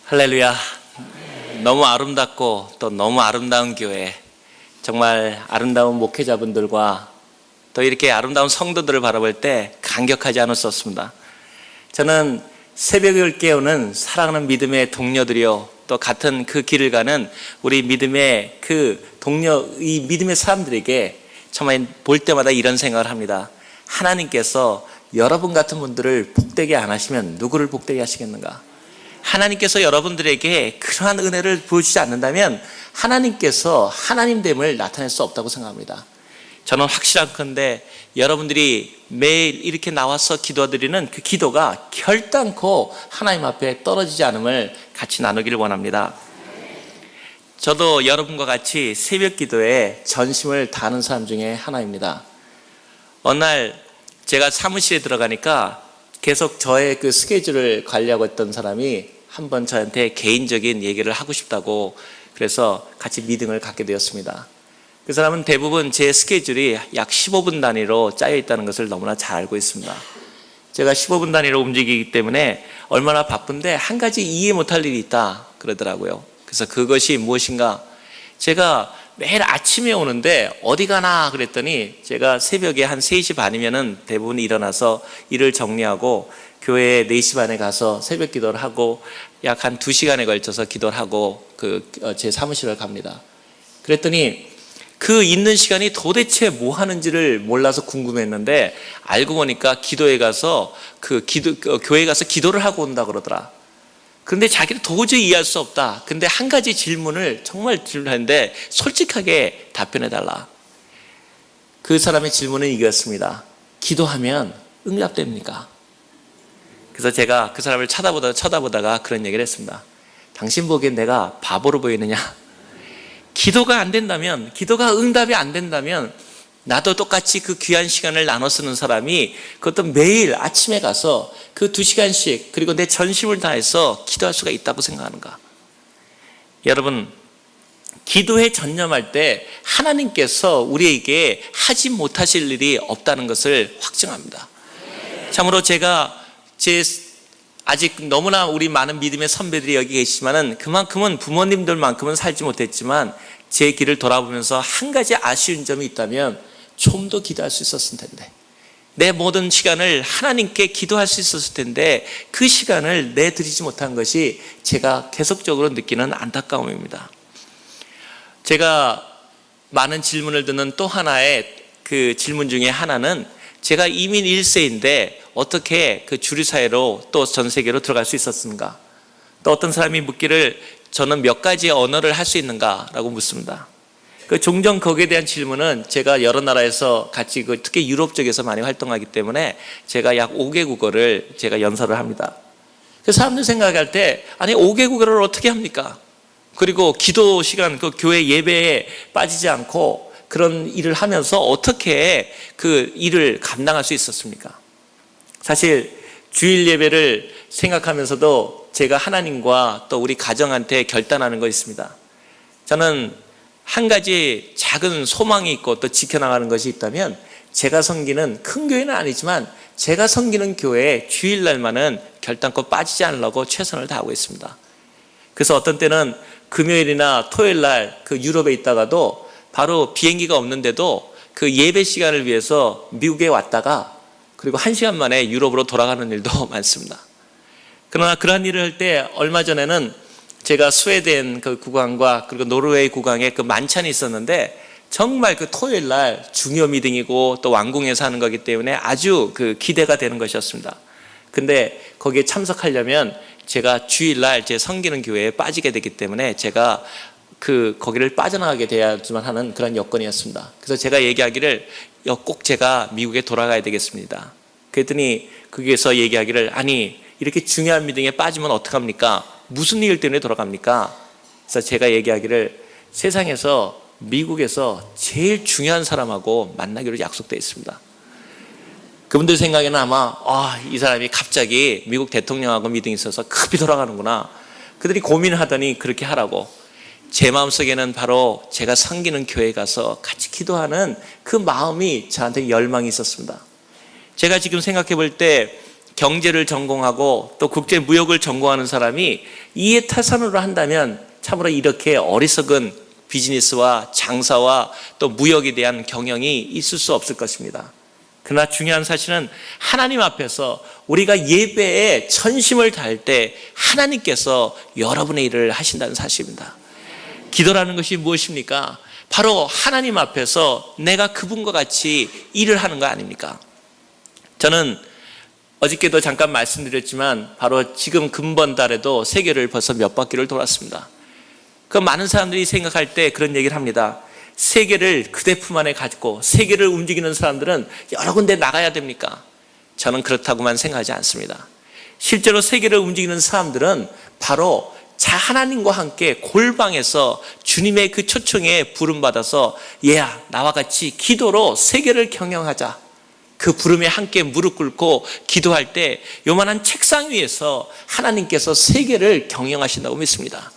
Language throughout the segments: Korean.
할렐루야. 너무 아름답고 또 너무 아름다운 교회, 정말 아름다운 목회자분들과 또 이렇게 아름다운 성도들을 바라볼 때 감격하지 않을 수 없습니다. 저는 새벽을 깨우는 사랑하는 믿음의 동료들이요, 또 같은 그 길을 가는 우리 믿음의 그 동료, 이 믿음의 사람들에게 정말 볼 때마다 이런 생각을 합니다. 하나님께서 여러분 같은 분들을 복되게 안 하시면 누구를 복되게 하시겠는가? 하나님께서 여러분들에게 그러한 은혜를 보여주지 않는다면 하나님께서 하나님됨을 나타낼 수 없다고 생각합니다. 저는 확실한건데 여러분들이 매일 이렇게 나와서 기도드리는 그 기도가 결단코 하나님 앞에 떨어지지 않음을 같이 나누기를 원합니다. 저도 여러분과 같이 새벽 기도에 전심을 다하는 사람 중에 하나입니다. 어느 날 제가 사무실에 들어가니까 계속 저의 그 스케줄을 관리하고 있던 사람이 한번 저한테 개인적인 얘기를 하고 싶다고, 그래서 같이 미팅을 갖게 되었습니다. 그 사람은 대부분 제 스케줄이 약 15분 단위로 짜여 있다는 것을 너무나 잘 알고 있습니다. 제가 15분 단위로 움직이기 때문에 얼마나 바쁜데 한 가지 이해 못할 일이 있다 그러더라고요. 그래서 그것이 무엇인가, 제가 매일 아침에 오는데 어디 가나 그랬더니 제가 새벽에 한 3시 반이면은 대부분 일어나서 일을 정리하고 교회에 4시 반에 가서 새벽 기도를 하고 약 한 2시간에 걸쳐서 기도를 하고 제 사무실을 갑니다. 그랬더니 그 있는 시간이 도대체 뭐 하는지를 몰라서 궁금했는데 알고 보니까 기도에 가서 교회에 가서 기도를 하고 온다 그러더라. 그런데 자기는 도저히 이해할 수 없다. 근데 한 가지 질문을 정말 질문했는데 솔직하게 답변해 달라. 그 사람의 질문은 이거였습니다. 기도하면 응답됩니까? 그래서 제가 그 사람을 쳐다보다가 그런 얘기를 했습니다. 당신 보기엔 내가 바보로 보이느냐? 기도가 안 된다면, 기도가 응답이 안 된다면 나도 똑같이 그 귀한 시간을 나눠 쓰는 사람이 그것도 매일 아침에 가서 그 2시간씩 그리고 내 전심을 다해서 기도할 수가 있다고 생각하는가? 여러분, 기도에 전념할 때 하나님께서 우리에게 하지 못하실 일이 없다는 것을 확증합니다. 참으로 제가 아직 너무나 우리 많은 믿음의 선배들이 여기 계시지만은 그만큼은 부모님들만큼은 살지 못했지만 제 길을 돌아보면서 한 가지 아쉬운 점이 있다면 좀 더 기도할 수 있었을 텐데, 내 모든 시간을 하나님께 기도할 수 있었을 텐데 그 시간을 내드리지 못한 것이 제가 계속적으로 느끼는 안타까움입니다. 제가 많은 질문을 듣는 또 하나의 그 질문 중에 하나는, 제가 이민 1세인데 어떻게 그 주류사회로 또 전 세계로 들어갈 수 있었는가? 또 어떤 사람이 묻기를 저는 몇 가지 언어를 할 수 있는가? 라고 묻습니다. 종종 거기에 대한 질문은 제가 여러 나라에서 같이 특히 유럽 쪽에서 많이 활동하기 때문에 제가 약 5개 국어를 제가 연설을 합니다. 사람들 생각할 때 아니 5개 국어를 어떻게 합니까? 그리고 기도 시간 그 교회 예배에 빠지지 않고 그런 일을 하면서 어떻게 그 일을 감당할 수 있었습니까? 사실 주일 예배를 생각하면서도 제가 하나님과 또 우리 가정한테 결단하는 거 있습니다. 저는 한 가지 작은 소망이 있고 또 지켜나가는 것이 있다면, 제가 섬기는 큰 교회는 아니지만 제가 섬기는 교회에 주일날만은 결단코 빠지지 않으려고 최선을 다하고 있습니다. 그래서 어떤 때는 금요일이나 토요일날 그 유럽에 있다가도 바로 비행기가 없는데도 그 예배 시간을 위해서 미국에 왔다가 그리고 1시간 만에 유럽으로 돌아가는 일도 많습니다. 그러나 그러한 일을 할 때 얼마 전에는 제가 스웨덴 그 국왕과 그리고 노르웨이 국왕의 그 만찬이 있었는데 정말 그 토요일 날 중요 미팅이고 또 왕궁에서 하는 거기 때문에 아주 그 기대가 되는 것이었습니다. 근데 거기에 참석하려면 제가 주일날 제 섬기는 교회에 빠지게 되기 때문에 제가 거기를 빠져나가게 돼야지만 하는 그런 여건이었습니다. 그래서 제가 얘기하기를 꼭 제가 미국에 돌아가야 되겠습니다. 그랬더니 거기에서 얘기하기를, 아니 이렇게 중요한 미팅에 빠지면 어떡합니까? 무슨 일 때문에 돌아갑니까? 그래서 제가 얘기하기를 세상에서 미국에서 제일 중요한 사람하고 만나기로 약속되어 있습니다. 그분들 생각에는 아마 이 사람이 갑자기 미국 대통령하고 미팅이 있어서 급히 돌아가는구나. 그들이 고민을 하더니 그렇게 하라고. 제 마음속에는 바로 제가 섬기는 교회에 가서 같이 기도하는 그 마음이 저한테 열망이 있었습니다. 제가 지금 생각해 볼 때 경제를 전공하고 또 국제무역을 전공하는 사람이 이해타산으로 한다면 참으로 이렇게 어리석은 비즈니스와 장사와 또 무역에 대한 경영이 있을 수 없을 것입니다. 그러나 중요한 사실은 하나님 앞에서 우리가 예배에 전심을 다할 때 하나님께서 여러분의 일을 하신다는 사실입니다. 기도라는 것이 무엇입니까? 바로 하나님 앞에서 내가 그분과 같이 일을 하는 거 아닙니까? 저는 어저께도 잠깐 말씀드렸지만 바로 지금 금번달에도 세계를 벌써 몇 바퀴를 돌았습니다. 그 많은 사람들이 생각할 때 그런 얘기를 합니다. 세계를 그대 품 안에 가지고 세계를 움직이는 사람들은 여러 군데 나가야 됩니까? 저는 그렇다고만 생각하지 않습니다. 실제로 세계를 움직이는 사람들은 바로 하나님과 함께 골방에서 주님의 그 초청에 부름받아서 얘야 나와 같이 기도로 세계를 경영하자. 그 부름에 함께 무릎 꿇고 기도할 때 요만한 책상 위에서 하나님께서 세계를 경영하신다고 믿습니다.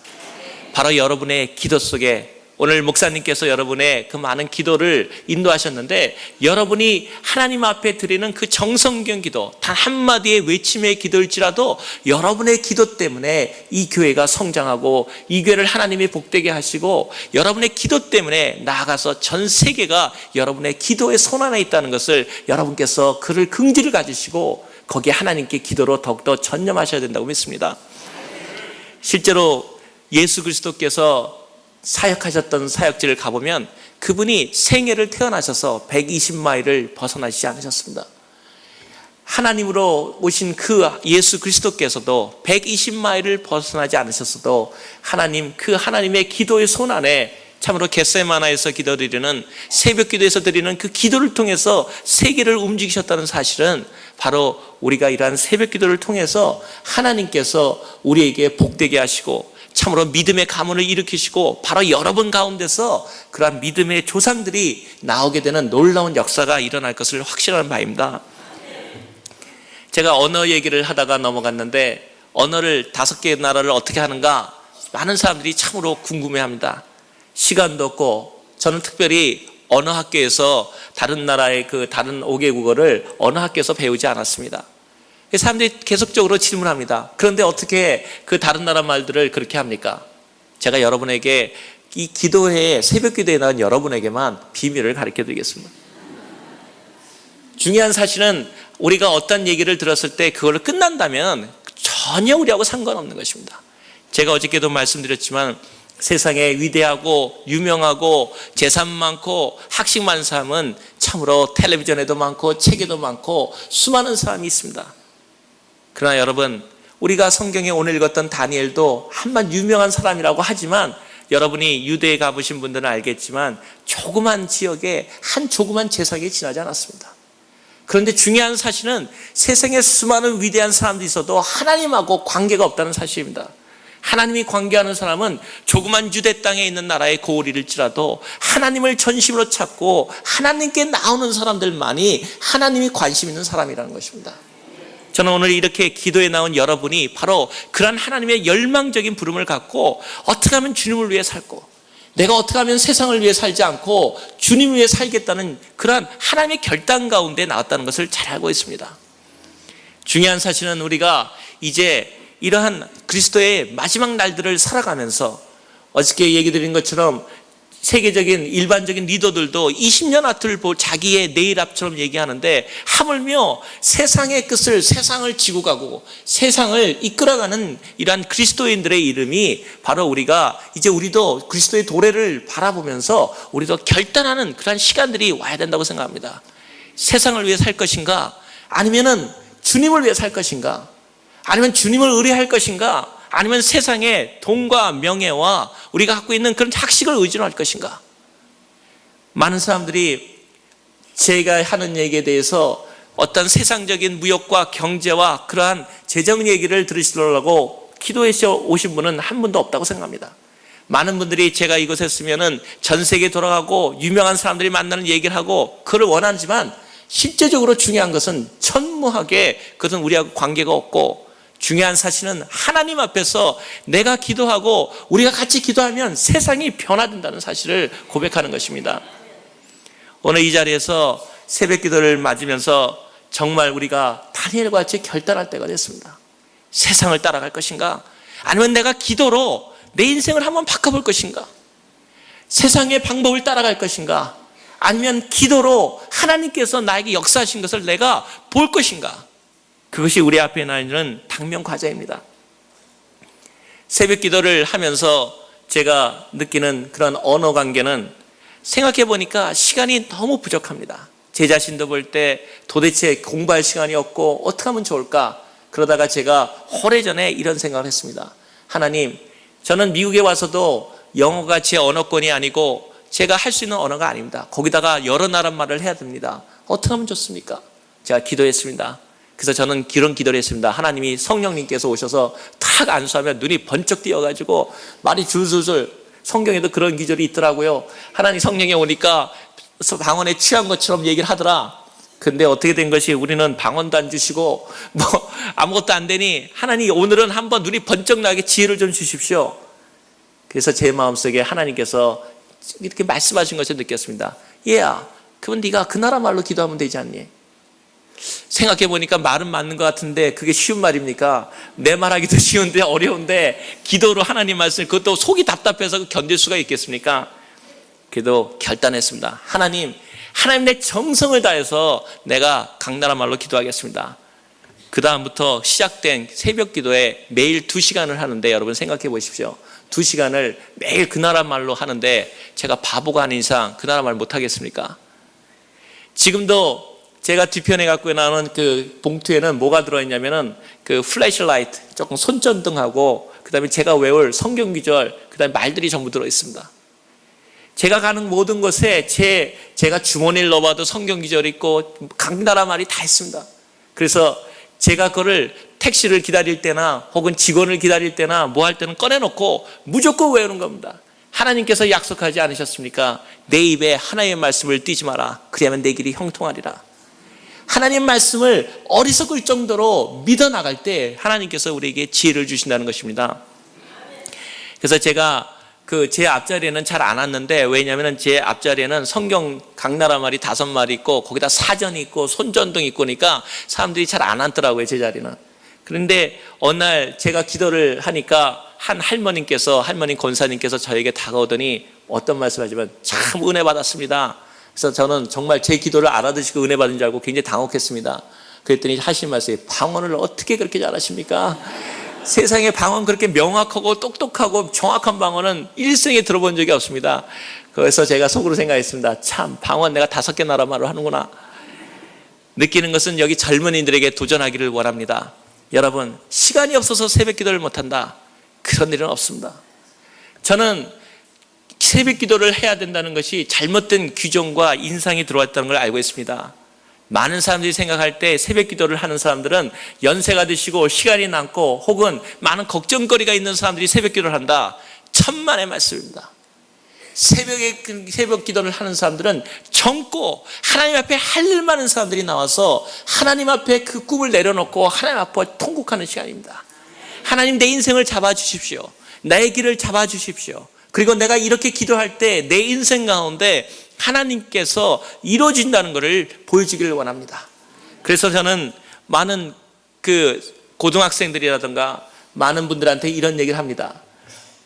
바로 여러분의 기도 속에 오늘 목사님께서 여러분의 그 많은 기도를 인도하셨는데 여러분이 하나님 앞에 드리는 그 정성경 기도 단 한마디의 외침의 기도일지라도 여러분의 기도 때문에 이 교회가 성장하고 이 교회를 하나님이 복되게 하시고 여러분의 기도 때문에 나아가서 전 세계가 여러분의 기도의 손 안에 있다는 것을 여러분께서 그를 긍지를 가지시고 거기에 하나님께 기도로 더욱더 전념하셔야 된다고 믿습니다. 실제로 예수 그리스도께서 사역하셨던 사역지를 가보면 그분이 생애를 태어나셔서 120마일을 벗어나시지 않으셨습니다. 하나님으로 오신 그 예수 그리스도께서도 120마일을 벗어나지 않으셨어도 하나님의 기도의 손 안에 참으로 겟세마나에서 기도드리는 새벽 기도에서 드리는 그 기도를 통해서 세계를 움직이셨다는 사실은 바로 우리가 이러한 새벽 기도를 통해서 하나님께서 우리에게 복되게 하시고 참으로 믿음의 가문을 일으키시고 바로 여러분 가운데서 그러한 믿음의 조상들이 나오게 되는 놀라운 역사가 일어날 것을 확신하는 바입니다. 제가 언어 얘기를 하다가 넘어갔는데 언어를 5개의 나라를 어떻게 하는가 많은 사람들이 참으로 궁금해합니다. 시간도 없고 저는 특별히 언어 학교에서 다른 나라의 그 다른 5개국어를 언어 학교에서 배우지 않았습니다. 사람들이 계속적으로 질문합니다. 그런데 어떻게 그 다른 나라 말들을 그렇게 합니까? 제가 여러분에게 이 기도회에 새벽 기도에 나온 여러분에게만 비밀을 가르쳐 드리겠습니다. 중요한 사실은 우리가 어떤 얘기를 들었을 때 그걸로 끝난다면 전혀 우리하고 상관없는 것입니다. 제가 어저께도 말씀드렸지만 세상에 위대하고 유명하고 재산 많고 학식 많은 사람은 참으로 텔레비전에도 많고 책에도 많고 수많은 사람이 있습니다. 그러나 여러분 우리가 성경에 오늘 읽었던 다니엘도 한번 유명한 사람이라고 하지만 여러분이 유대에 가보신 분들은 알겠지만 조그만 지역에 한 조그만 제사기에 지나지 않았습니다. 그런데 중요한 사실은 세상에 수많은 위대한 사람들이 있어도 하나님하고 관계가 없다는 사실입니다. 하나님이 관계하는 사람은 조그만 유대 땅에 있는 나라의 고을일지라도 하나님을 전심으로 찾고 하나님께 나오는 사람들만이 하나님이 관심 있는 사람이라는 것입니다. 저는 오늘 이렇게 기도에 나온 여러분이 바로 그런 하나님의 열망적인 부름을 갖고 어떻게 하면 주님을 위해 살고 내가 어떻게 하면 세상을 위해 살지 않고 주님을 위해 살겠다는 그런 하나님의 결단 가운데 나왔다는 것을 잘 알고 있습니다. 중요한 사실은 우리가 이제 이러한 그리스도의 마지막 날들을 살아가면서 어저께 얘기 드린 것처럼 세계적인 일반적인 리더들도 20년 앞을 자기의 내일 앞처럼 얘기하는데 하물며 세상의 끝을 세상을 지고 가고 세상을 이끌어가는 이러한 그리스도인들의 이름이 바로 우리가 이제 우리도 그리스도의 도래를 바라보면서 우리도 결단하는 그런 시간들이 와야 된다고 생각합니다. 세상을 위해 살 것인가 아니면은 주님을 위해 살 것인가 아니면 주님을 의뢰할 것인가 아니면 세상의 돈과 명예와 우리가 갖고 있는 그런 학식을 의존할 것인가. 많은 사람들이 제가 하는 얘기에 대해서 어떤 세상적인 무역과 경제와 그러한 재정 얘기를 들으시려고 기도해 오신 분은 한 분도 없다고 생각합니다. 많은 분들이 제가 이곳에 있으면은 전 세계 돌아가고 유명한 사람들이 만나는 얘기를 하고 그걸 원하지만 실제적으로 중요한 것은 천무하게 그것은 우리하고 관계가 없고 중요한 사실은 하나님 앞에서 내가 기도하고 우리가 같이 기도하면 세상이 변화된다는 사실을 고백하는 것입니다. 오늘 이 자리에서 새벽 기도를 맞으면서 정말 우리가 다 다니엘과 같이 결단할 때가 됐습니다. 세상을 따라갈 것인가? 아니면 내가 기도로 내 인생을 한번 바꿔볼 것인가? 세상의 방법을 따라갈 것인가? 아니면 기도로 하나님께서 나에게 역사하신 것을 내가 볼 것인가? 그것이 우리 앞에 있는 당면 과제입니다. 새벽 기도를 하면서 제가 느끼는 그런 언어 관계는 생각해 보니까 시간이 너무 부족합니다. 제 자신도 볼 때 도대체 공부할 시간이 없고 어떻게 하면 좋을까? 그러다가 제가 오래전에 이런 생각을 했습니다. 하나님, 저는 미국에 와서도 영어가 제 언어권이 아니고 제가 할 수 있는 언어가 아닙니다. 거기다가 여러 나라 말을 해야 됩니다. 어떻게 하면 좋습니까? 제가 기도했습니다. 그래서 저는 이런 기도를 했습니다. 하나님이 성령님께서 오셔서 탁 안수하면 눈이 번쩍 띄어가지고 말이 줄줄줄, 성경에도 그런 기절이 있더라고요. 하나님 성령이 오니까 방언에 취한 것처럼 얘기를 하더라. 근데 어떻게 된 것이 우리는 방언도 안 주시고 뭐 아무것도 안 되니 하나님 오늘은 한번 눈이 번쩍 나게 지혜를 좀 주십시오. 그래서 제 마음속에 하나님께서 이렇게 말씀하신 것을 느꼈습니다. 얘야, 그럼 네가 그 나라 말로 기도하면 되지 않니? 생각해 보니까 말은 맞는 것 같은데 그게 쉬운 말입니까? 내 말하기도 쉬운데 어려운데 기도로 하나님 말씀을, 그것도 속이 답답해서 견딜 수가 있겠습니까? 그래도 결단했습니다. 하나님 내 정성을 다해서 내가 각 나라 말로 기도하겠습니다. 그 다음부터 시작된 새벽 기도에 매일 2시간을 하는데, 여러분 생각해 보십시오. 2시간을 매일 그 나라 말로 하는데 제가 바보가 아닌 이상 그 나라 말 못하겠습니까? 지금도 제가 뒤편에 갖고 나오는 그 봉투에는 뭐가 들어있냐면은 그 플래시라이트, 조금 손전등하고 그 다음에 제가 외울 성경 구절, 그 다음에 말들이 전부 들어있습니다. 제가 가는 모든 곳에 제가 주머니를 넣어봐도 성경 구절이 있고 각 나라 말이 다 있습니다. 그래서 제가 그거를 택시를 기다릴 때나 혹은 직원을 기다릴 때나 뭐 할 때는 꺼내놓고 무조건 외우는 겁니다. 하나님께서 약속하지 않으셨습니까? 내 입에 하나님의 말씀을 띄지 마라. 그리하면 내 길이 형통하리라. 하나님 말씀을 어리석을 정도로 믿어나갈 때 하나님께서 우리에게 지혜를 주신다는 것입니다. 그래서 제가 제 앞자리에는 잘 안 왔는데, 왜냐하면 제 앞자리에는 성경 각 나라 말이 5마리 있고 거기다 사전이 있고 손전등이 있고 그러니까 사람들이 잘 안 앉더라고요, 제 자리는. 그런데 어느 날 제가 기도를 하니까 한 할머님 권사님께서 저에게 다가오더니 어떤 말씀하시면 참 은혜 받았습니다. 그래서 저는 정말 제 기도를 알아듣시고 은혜 받은 줄 알고 굉장히 당혹했습니다. 그랬더니 하신 말씀이, 방언을 어떻게 그렇게 잘하십니까? 세상에 방언 그렇게 명확하고 똑똑하고 정확한 방언은 일생에 들어본 적이 없습니다. 그래서 제가 속으로 생각했습니다. 참 방언 내가 5개 나라 말을 하는구나. 느끼는 것은 여기 젊은이들에게 도전하기를 원합니다. 여러분, 시간이 없어서 새벽 기도를 못한다, 그런 일은 없습니다. 저는 새벽 기도를 해야 된다는 것이 잘못된 규정과 인상이 들어왔다는 걸 알고 있습니다. 많은 사람들이 생각할 때 새벽 기도를 하는 사람들은 연세가 드시고 시간이 남고 혹은 많은 걱정거리가 있는 사람들이 새벽 기도를 한다. 천만의 말씀입니다. 새벽 기도를 하는 사람들은 젊고 하나님 앞에 할 일 많은 사람들이 나와서 하나님 앞에 그 꿈을 내려놓고 하나님 앞에 통곡하는 시간입니다. 하나님, 내 인생을 잡아주십시오. 나의 길을 잡아주십시오. 그리고 내가 이렇게 기도할 때 내 인생 가운데 하나님께서 이루어진다는 것을 보여주기를 원합니다. 그래서 저는 많은 고등학생들이라든가 많은 분들한테 이런 얘기를 합니다.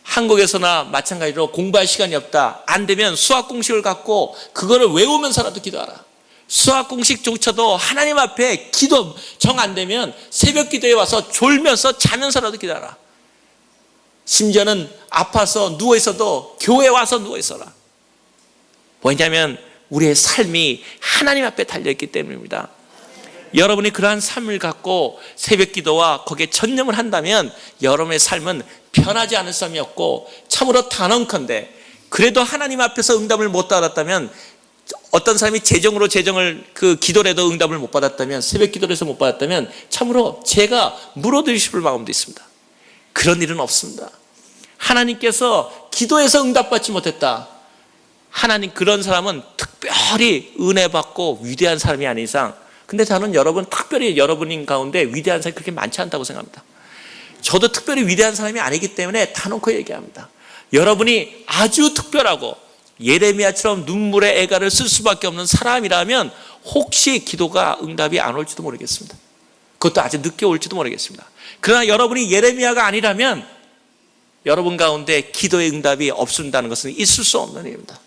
한국에서나 마찬가지로 공부할 시간이 없다, 안 되면 수학 공식을 갖고 그거를 외우면서라도 기도하라. 수학 공식조차도 하나님 앞에 기도 정 안 되면 새벽 기도에 와서 졸면서 자면서라도 기도하라. 심지어는 아파서 누워있어도 교회에 와서 누워있어라. 왜냐하면 우리의 삶이 하나님 앞에 달려있기 때문입니다. 여러분이 그러한 삶을 갖고 새벽 기도와 거기에 전념을 한다면 여러분의 삶은 변하지 않을 삶이 없고, 참으로 단언컨대 그래도 하나님 앞에서 응답을 못 받았다면, 어떤 사람이 재정을 기도라도 응답을 못 받았다면, 새벽 기도를 해서 못 받았다면 참으로 제가 물어드리고 싶을 마음도 있습니다. 그런 일은 없습니다. 하나님께서 기도해서 응답받지 못했다, 하나님, 그런 사람은 특별히 은혜 받고 위대한 사람이 아닌 이상, 근데 저는 특별히 여러분 가운데 위대한 사람이 그렇게 많지 않다고 생각합니다. 저도 특별히 위대한 사람이 아니기 때문에 다놓고 얘기합니다. 여러분이 아주 특별하고 예레미야처럼 눈물의 애가를 쓸 수밖에 없는 사람이라면 혹시 기도가 응답이 안 올지도 모르겠습니다. 그것도 아주 늦게 올지도 모르겠습니다. 그러나 여러분이 예레미야가 아니라면 여러분 가운데 기도의 응답이 없는다는 것은 있을 수 없는 일입니다.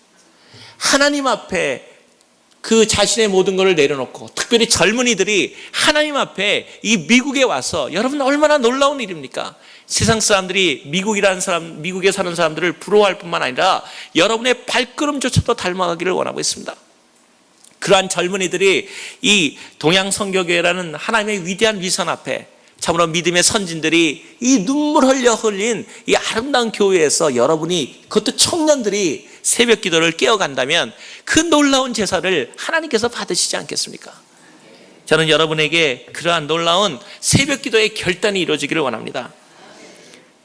하나님 앞에 그 자신의 모든 것을 내려놓고, 특별히 젊은이들이 하나님 앞에 이 미국에 와서, 여러분 얼마나 놀라운 일입니까? 세상 사람들이 미국에 사는 사람들을 부러워할 뿐만 아니라 여러분의 발걸음조차도 닮아가기를 원하고 있습니다. 그러한 젊은이들이 이 동양선교교회라는 하나님의 위대한 위선 앞에, 참으로 믿음의 선진들이 이 눈물 흘려 흘린 이 아름다운 교회에서 여러분이, 그것도 청년들이 새벽 기도를 깨어간다면 그 놀라운 제사를 하나님께서 받으시지 않겠습니까? 저는 여러분에게 그러한 놀라운 새벽 기도의 결단이 이루어지기를 원합니다.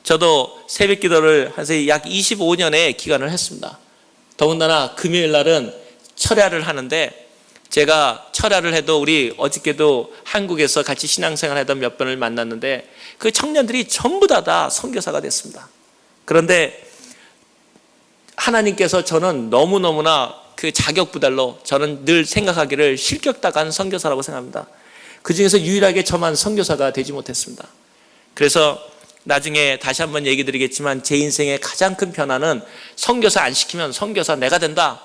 저도 새벽 기도를 약 25년의 기간을 했습니다. 더군다나 금요일 날은 철야를 하는데, 제가 철야를 해도 우리 어저께도 한국에서 같이 신앙생활 하던 몇 분을 만났는데 그 청년들이 전부 다 선교사가 됐습니다. 그런데 하나님께서 저는 너무너무나 그 자격부달로 저는 늘 생각하기를 실격당한 선교사라고 생각합니다. 그 중에서 유일하게 저만 선교사가 되지 못했습니다. 그래서 나중에 다시 한번 얘기 드리겠지만 제 인생의 가장 큰 변화는 선교사 안 시키면 선교사 내가 된다.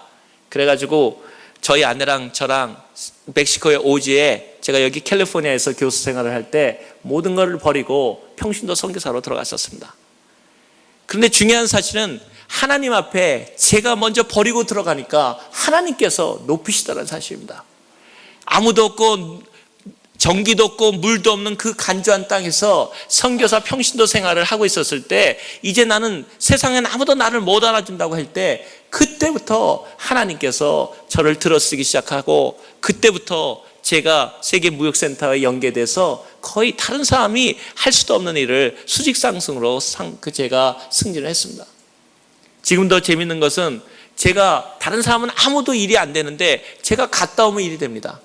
그래가지고 저희 아내랑 저랑 멕시코의 오지에, 제가 여기 캘리포니아에서 교수 생활을 할 때 모든 것을 버리고 평신도 선교사로 들어갔었습니다. 그런데 중요한 사실은 하나님 앞에 제가 먼저 버리고 들어가니까 하나님께서 높이시다는 사실입니다. 아무도 없고 전기도 없고 물도 없는 그 간조한 땅에서 선교사 평신도 생활을 하고 있었을 때, 이제 나는 세상엔 아무도 나를 못 알아준다고 할 때, 그때부터 하나님께서 저를 들어쓰기 시작하고, 그때부터 제가 세계무역센터에 연계돼서 거의 다른 사람이 할 수도 없는 일을 수직상승으로 제가 승진을 했습니다. 지금도 재밌는 것은 제가, 다른 사람은 아무도 일이 안 되는데 제가 갔다 오면 일이 됩니다.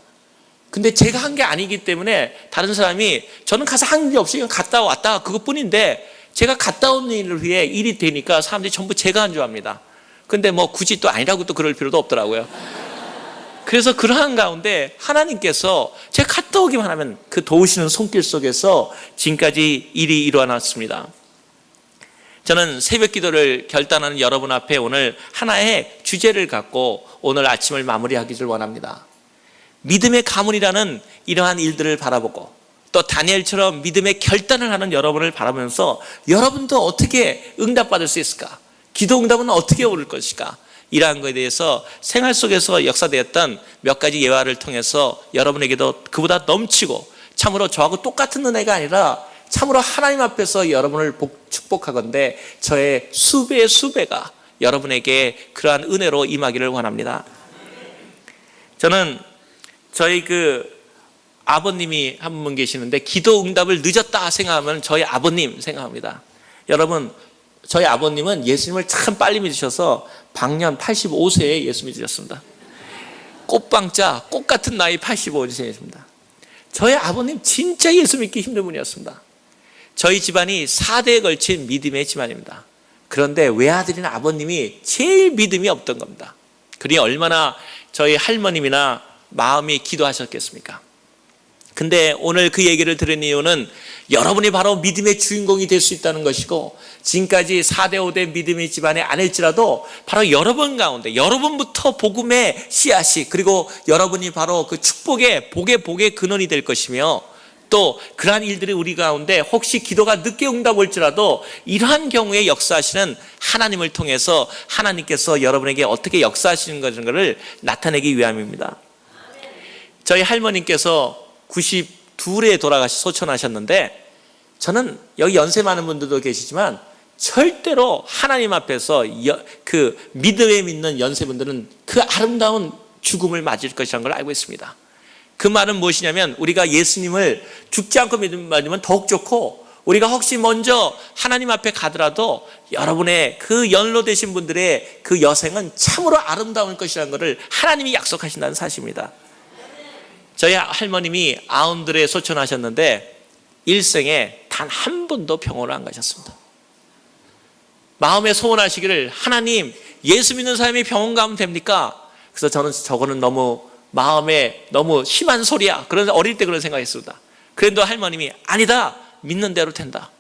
근데 제가 한 게 아니기 때문에 다른 사람이, 저는 가서 한 게 없이 그냥 갔다 왔다 그것뿐인데, 제가 갔다 온 일을 위해 일이 되니까 사람들이 전부 제가 한 줄 압니다. 근데 뭐 굳이 또 아니라고 또 그럴 필요도 없더라고요. 그래서 그러한 가운데 하나님께서 제가 갔다 오기만 하면 그 도우시는 손길 속에서 지금까지 일이 일어났습니다. 저는 새벽 기도를 결단하는 여러분 앞에 오늘 하나의 주제를 갖고 오늘 아침을 마무리하기를 원합니다. 믿음의 가문이라는 이러한 일들을 바라보고, 또 다니엘처럼 믿음의 결단을 하는 여러분을 바라보면서 여러분도 어떻게 응답받을 수 있을까? 기도 응답은 어떻게 오를 것일까? 이러한 것에 대해서 생활 속에서 역사되었던 몇 가지 예화를 통해서 여러분에게도 그보다 넘치고, 참으로 저하고 똑같은 은혜가 아니라 참으로 하나님 앞에서 여러분을 축복하건대 저의 수배의 수배가 여러분에게 그러한 은혜로 임하기를 원합니다. 저는 저희 아버님이 한 분 계시는데, 기도 응답을 늦었다 생각하면 저희 아버님 생각합니다. 여러분, 저희 아버님은 예수님을 참 빨리 믿으셔서 방년 85세에 예수 믿으셨습니다. 꽃방자, 꽃 같은 나이 85세였습니다. 저희 아버님 진짜 예수 믿기 힘든 분이었습니다. 저희 집안이 4대에 걸친 믿음의 집안입니다. 그런데 외아들인 아버님이 제일 믿음이 없던 겁니다. 그러니 얼마나 저희 할머님이나 마음이 기도하셨겠습니까? 근데 오늘 그 얘기를 들은 이유는 여러분이 바로 믿음의 주인공이 될 수 있다는 것이고, 지금까지 4대 5대 믿음의 집안에 아닐지라도 바로 여러분 가운데, 여러분부터 복음의 씨앗이, 그리고 여러분이 바로 그 축복의 복의 근원이 될 것이며, 또 그러한 일들이 우리 가운데 혹시 기도가 늦게 응답 올지라도 이러한 경우에 역사하시는 하나님을 통해서 하나님께서 여러분에게 어떻게 역사하시는 것을 나타내기 위함입니다. 저희 할머님께서 92에 소천하셨는데, 저는 여기 연세 많은 분들도 계시지만 절대로 하나님 앞에서 그 믿음에 믿는 연세분들은 그 아름다운 죽음을 맞을 것이라는 걸 알고 있습니다. 그 말은 무엇이냐면, 우리가 예수님을 죽지 않고 믿으면 더욱 좋고, 우리가 혹시 먼저 하나님 앞에 가더라도 여러분의 그 연로되신 분들의 그 여생은 참으로 아름다울 것이라는 것을 하나님이 약속하신다는 사실입니다. 저희 할머님이 아흔들에 소천하셨는데 일생에 단 한 번도 병원을 안 가셨습니다. 마음에 소원하시기를, 하나님, 예수 믿는 사람이 병원 가면 됩니까? 그래서 저는 저거는 너무 마음에 너무 심한 소리야. 그런 어릴 때 그런 생각했습니다. 그런데 할머님이 아니다, 믿는 대로 된다.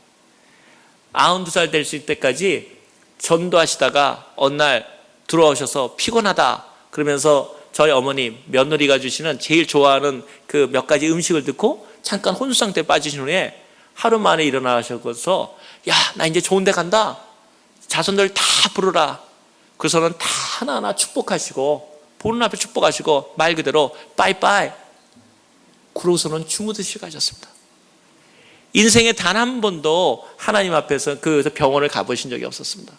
92살 될 수 있을 때까지 전도하시다가 어느 날 들어오셔서 피곤하다 그러면서 저희 어머니 며느리가 주시는 제일 좋아하는 그 몇 가지 음식을 듣고 잠깐 혼수 상태에 빠지신 후에 하루 만에 일어나셔서 야, 나 이제 좋은 데 간다, 자손들 다 부르라. 그래서는 다 하나하나 축복하시고 보는 앞에 축복하시고 말 그대로 빠이빠이 그러고서는 주무듯이 가셨습니다. 인생에 단 한 번도 하나님 앞에서 그 병원을 가보신 적이 없었습니다.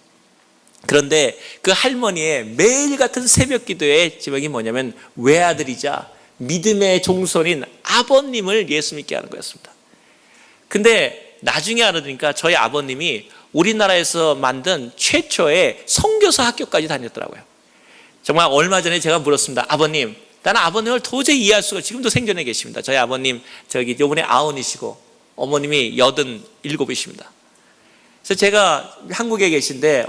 그런데 그 할머니의 매일 같은 새벽 기도의 제목이 뭐냐면 외아들이자 믿음의 종손인 아버님을 예수 믿게 하는 거였습니다. 근데 나중에 알아보니까 저희 아버님이 우리나라에서 만든 최초의 선교사 학교까지 다녔더라고요. 정말 얼마 전에 제가 물었습니다. 아버님, 나는 아버님을 도저히 이해할 수가, 지금도 생전에 계십니다. 저희 아버님 요번에 90이시고 어머님이 87이십니다. 그래서 제가 한국에 계신데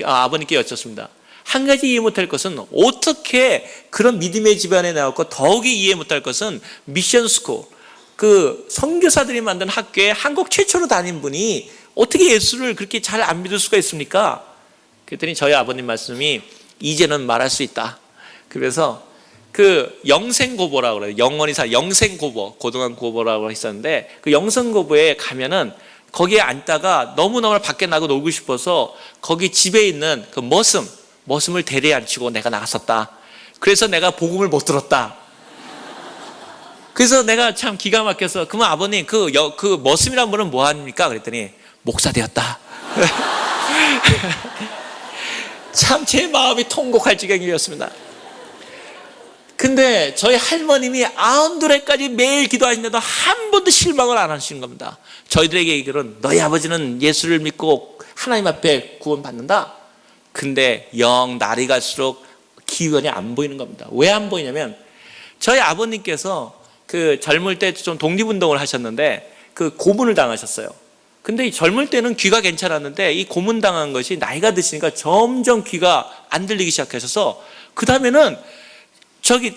아버님께 여쭙습니다. 한 가지 이해 못할 것은 어떻게 그런 믿음의 집안에 나왔고, 더욱이 이해 못할 것은 미션 스쿨, 그 선교사들이 만든 학교에 한국 최초로 다닌 분이 어떻게 예수를 그렇게 잘 안 믿을 수가 있습니까? 그랬더니 저희 아버님 말씀이 이제는 말할 수 있다. 그래서 그 영생고보라고 그래요. 영원히 영생고보, 고등한 고보라고 했었는데 그 영생고보에 가면은 거기에 앉다가 너무너무 밖에 나고 놀고 싶어서 거기 집에 있는 그 머슴을 대리에 앉히고 내가 나갔었다. 그래서 내가 복음을 못 들었다. 그래서 내가 참 기가 막혀서 그러면 아버님 그 머슴이란 분은 뭐 합니까? 그랬더니 목사 되었다. 참 제 마음이 통곡할 지경이었습니다. 근데 저희 할머님이 92살까지 매일 기도하시는데도 한 번도 실망을 안 하시는 겁니다. 저희들에게 이르는 너희 아버지는 예수를 믿고 하나님 앞에 구원받는다. 근데 영 날이 갈수록 기원이 안 보이는 겁니다. 왜 안 보이냐면 저희 아버님께서 그 젊을 때 좀 독립운동을 하셨는데 그 고문을 당하셨어요. 근데 이 젊을 때는 귀가 괜찮았는데 이 고문당한 것이 나이가 드시니까 점점 귀가 안 들리기 시작하셔서 그 다음에는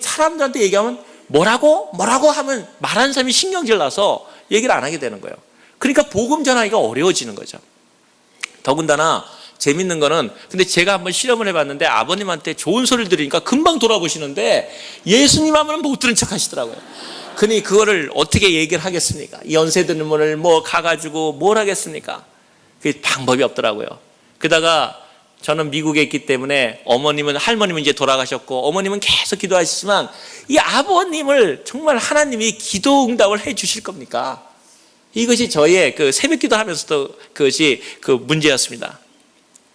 사람들한테 얘기하면 뭐라고 하면 말하는 사람이 신경질 나서 얘기를 안 하게 되는 거예요. 그러니까 복음 전하기가 어려워지는 거죠. 더군다나 재밌는 거는, 근데 제가 한번 실험을 해봤는데 아버님한테 좋은 소리를 들으니까 금방 돌아보시는데 예수님 하면 못 들은 척 하시더라고요. 그니 그거를 어떻게 얘기를 하겠습니까? 연세 드는 분을 가가지고 뭘 하겠습니까? 그게 방법이 없더라고요. 그러다가 저는 미국에 있기 때문에 할머님은 이제 돌아가셨고 어머님은 계속 기도하시지만 이 아버님을 정말 하나님이 기도 응답을 해 주실 겁니까? 이것이 저의 그 새벽 기도 하면서도 그것이 그 문제였습니다.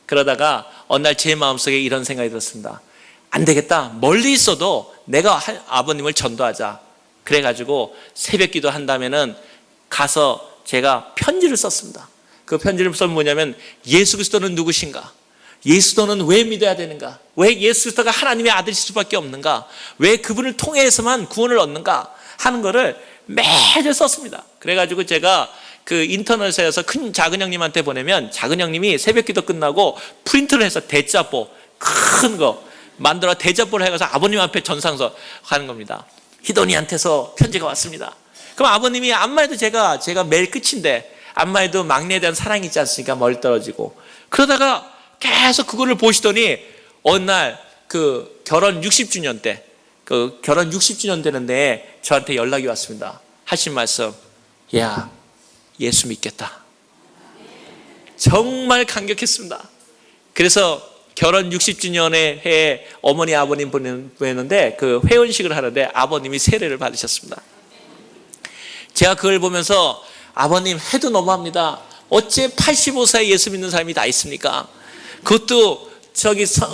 그러다가 어느 날 제 마음속에 이런 생각이 들었습니다. 안 되겠다. 멀리 있어도 내가 아버님을 전도하자. 그래가지고 새벽 기도 한다면은 가서 제가 편지를 썼습니다. 그 편지를 써면 뭐냐면 예수 그리스도는 누구신가? 예수도는 왜 믿어야 되는가? 왜 예수 그리스도가 하나님의 아들이실 수밖에 없는가? 왜 그분을 통해서만 구원을 얻는가? 하는 거를 매주 썼습니다. 그래가지고 제가 그 인터넷에서 작은 형님한테 보내면 작은 형님이 새벽 기도 끝나고 프린트를 해서 대자보 큰 거 만들어 대자보를 해가서 아버님 앞에 전상서 가는 겁니다. 희돈이한테서 편지가 왔습니다. 그럼 아버님이 암만 해도 제가 매일 끝인데 암만 해도 막내에 대한 사랑이 있지 않습니까? 멀리 떨어지고 그러다가 계속 그거를 보시더니 어느 날 그 결혼 60주년 때 결혼 60주년 되는데 저한테 연락이 왔습니다. 하신 말씀, 야 예수 믿겠다. 정말 감격했습니다. 그래서 결혼 60주년의 해에 어머니 아버님 보냈는데 그 회원식을 하는데 아버님이 세례를 받으셨습니다. 제가 그걸 보면서 아버님 해도 너무합니다. 어째 85세에 예수 믿는 사람이 다 있습니까? 그것도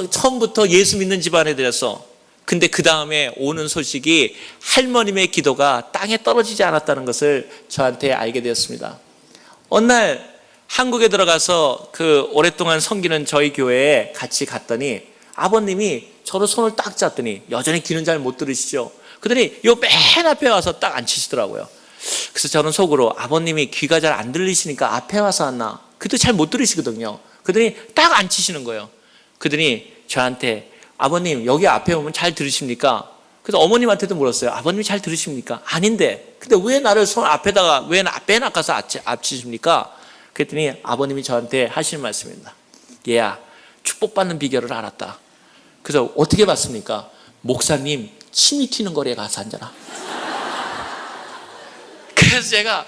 처음부터 예수 믿는 집안에 들여서. 근데 그 다음에 오는 소식이 할머님의 기도가 땅에 떨어지지 않았다는 것을 저한테 알게 되었습니다. 어느 날 한국에 들어가서 그 오랫동안 섬기는 저희 교회에 같이 갔더니 아버님이 저를 손을 딱 잡더니 여전히 귀는 잘 못 들으시죠. 그러더니 요 맨 앞에 와서 딱 앉히시더라고요. 그래서 저는 속으로 아버님이 귀가 잘 안 들리시니까 앞에 와서 왔나? 그래도 잘 못 들으시거든요. 그러더니 딱 앉히시는 거예요. 그러더니 저한테 아버님 여기 앞에 오면 잘 들으십니까? 그래서 어머님한테도 물었어요. 아버님이 잘 들으십니까? 아닌데. 근데 왜 나를 손 앞에다가 왜 앞에 낚아서 앞치십니까? 그랬더니 아버님이 저한테 하시는 말씀입니다. 얘야, 축복받는 비결을 알았다. 그래서 어떻게 봤습니까? 목사님 침이 튀는 거리에 가서 앉아라. 그래서 제가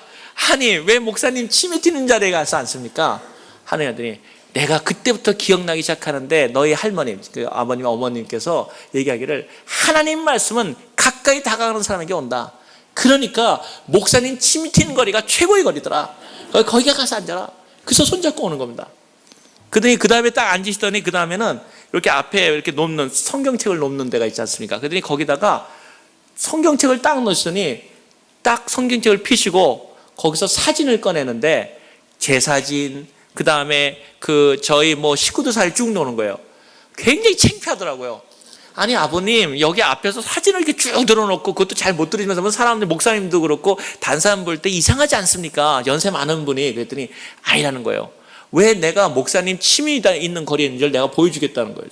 아니 왜 목사님 침이 튀는 자리에 가서 앉습니까? 하더니 내가 그때부터 기억나기 시작하는데 너희 할머님, 그 아버님, 어머님께서 얘기하기를 하나님 말씀은 가까이 다가가는 사람에게 온다. 그러니까 목사님 침이 튀는 거리가 최고의 거리더라. 거기가 가서 앉아라. 그래서 손잡고 오는 겁니다. 그러더니 그 다음에 딱 앉으시더니 그 다음에는 이렇게 앞에 이렇게 놓는 성경책을 놓는 데가 있지 않습니까? 그러더니 거기다가 성경책을 딱 놓으시더니 딱 성경책을 펴시고 거기서 사진을 꺼내는데 제 사진, 그 다음에 저희 식구들 사진 쭉 놓는 거예요. 굉장히 창피하더라고요. 아니 아버님 여기 앞에서 사진을 이렇게 쭉 들어놓고 그것도 잘 못 들으시면서 사람들 목사님도 그렇고 다른 사람 볼 때 이상하지 않습니까? 연세 많은 분이. 그랬더니 아니라는 거예요. 왜 내가 목사님 침이 있는 거리에 있는지를 내가 보여주겠다는 거예요.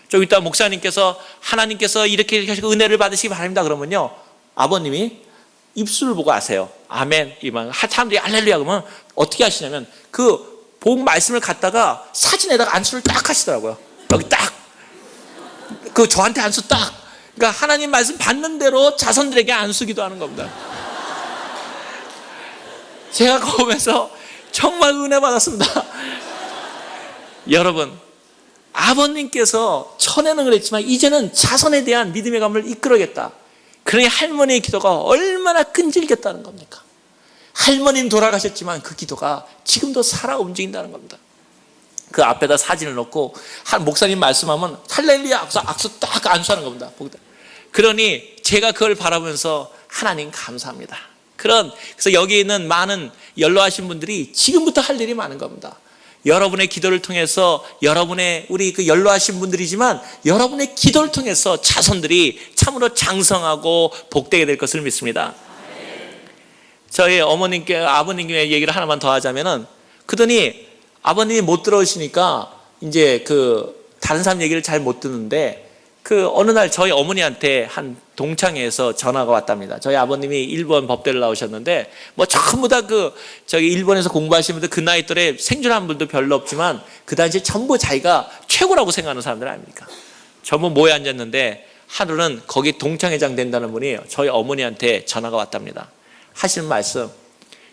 좀 이따 목사님께서 하나님께서 이렇게 하시고 은혜를 받으시기 바랍니다 그러면요 아버님이 입술을 보고 아세요. 아멘. 이만 사람들이 할렐루야 그러면 어떻게 하시냐면 그 복 말씀을 갖다가 사진에다가 안수를 딱 하시더라고요. 여기 딱 저한테 안수 딱. 그러니까 하나님 말씀 받는 대로 자손들에게 안수기도 하는 겁니다. 제가 그거 보면서 정말 은혜 받았습니다. 여러분 아버님께서 전에는 그랬지만 이제는 자손에 대한 믿음의 감을 이끌어야겠다. 그러니 할머니의 기도가 얼마나 끈질겼다는 겁니까? 할머님 돌아가셨지만 그 기도가 지금도 살아 움직인다는 겁니다. 그 앞에다 사진을 놓고 한 목사님 말씀하면 할렐루야 악수 딱 안수하는 겁니다. 그러니 제가 그걸 바라보면서 하나님 감사합니다. 그래서 여기 있는 많은 연로하신 분들이 지금부터 할 일이 많은 겁니다. 여러분의 기도를 통해서 우리 연로하신 분들이지만 여러분의 기도를 통해서 자손들이 참으로 장성하고 복되게 될 것을 믿습니다. 저희 아버님께 얘기를 하나만 더 하자면은 그러더니 아버님이 못 들어오시니까 이제 다른 사람 얘기를 잘 못 듣는데 어느 날 저희 어머니한테 한 동창회에서 전화가 왔답니다. 저희 아버님이 일본 법대를 나오셨는데 전부 다 일본에서 공부하시는 분들 그 나이 또래 생존한 분도 별로 없지만 그 당시에 전부 자기가 최고라고 생각하는 사람들 아닙니까? 전부 모여 앉았는데 하루는 거기 동창회장 된다는 분이 저희 어머니한테 전화가 왔답니다. 하시는 말씀,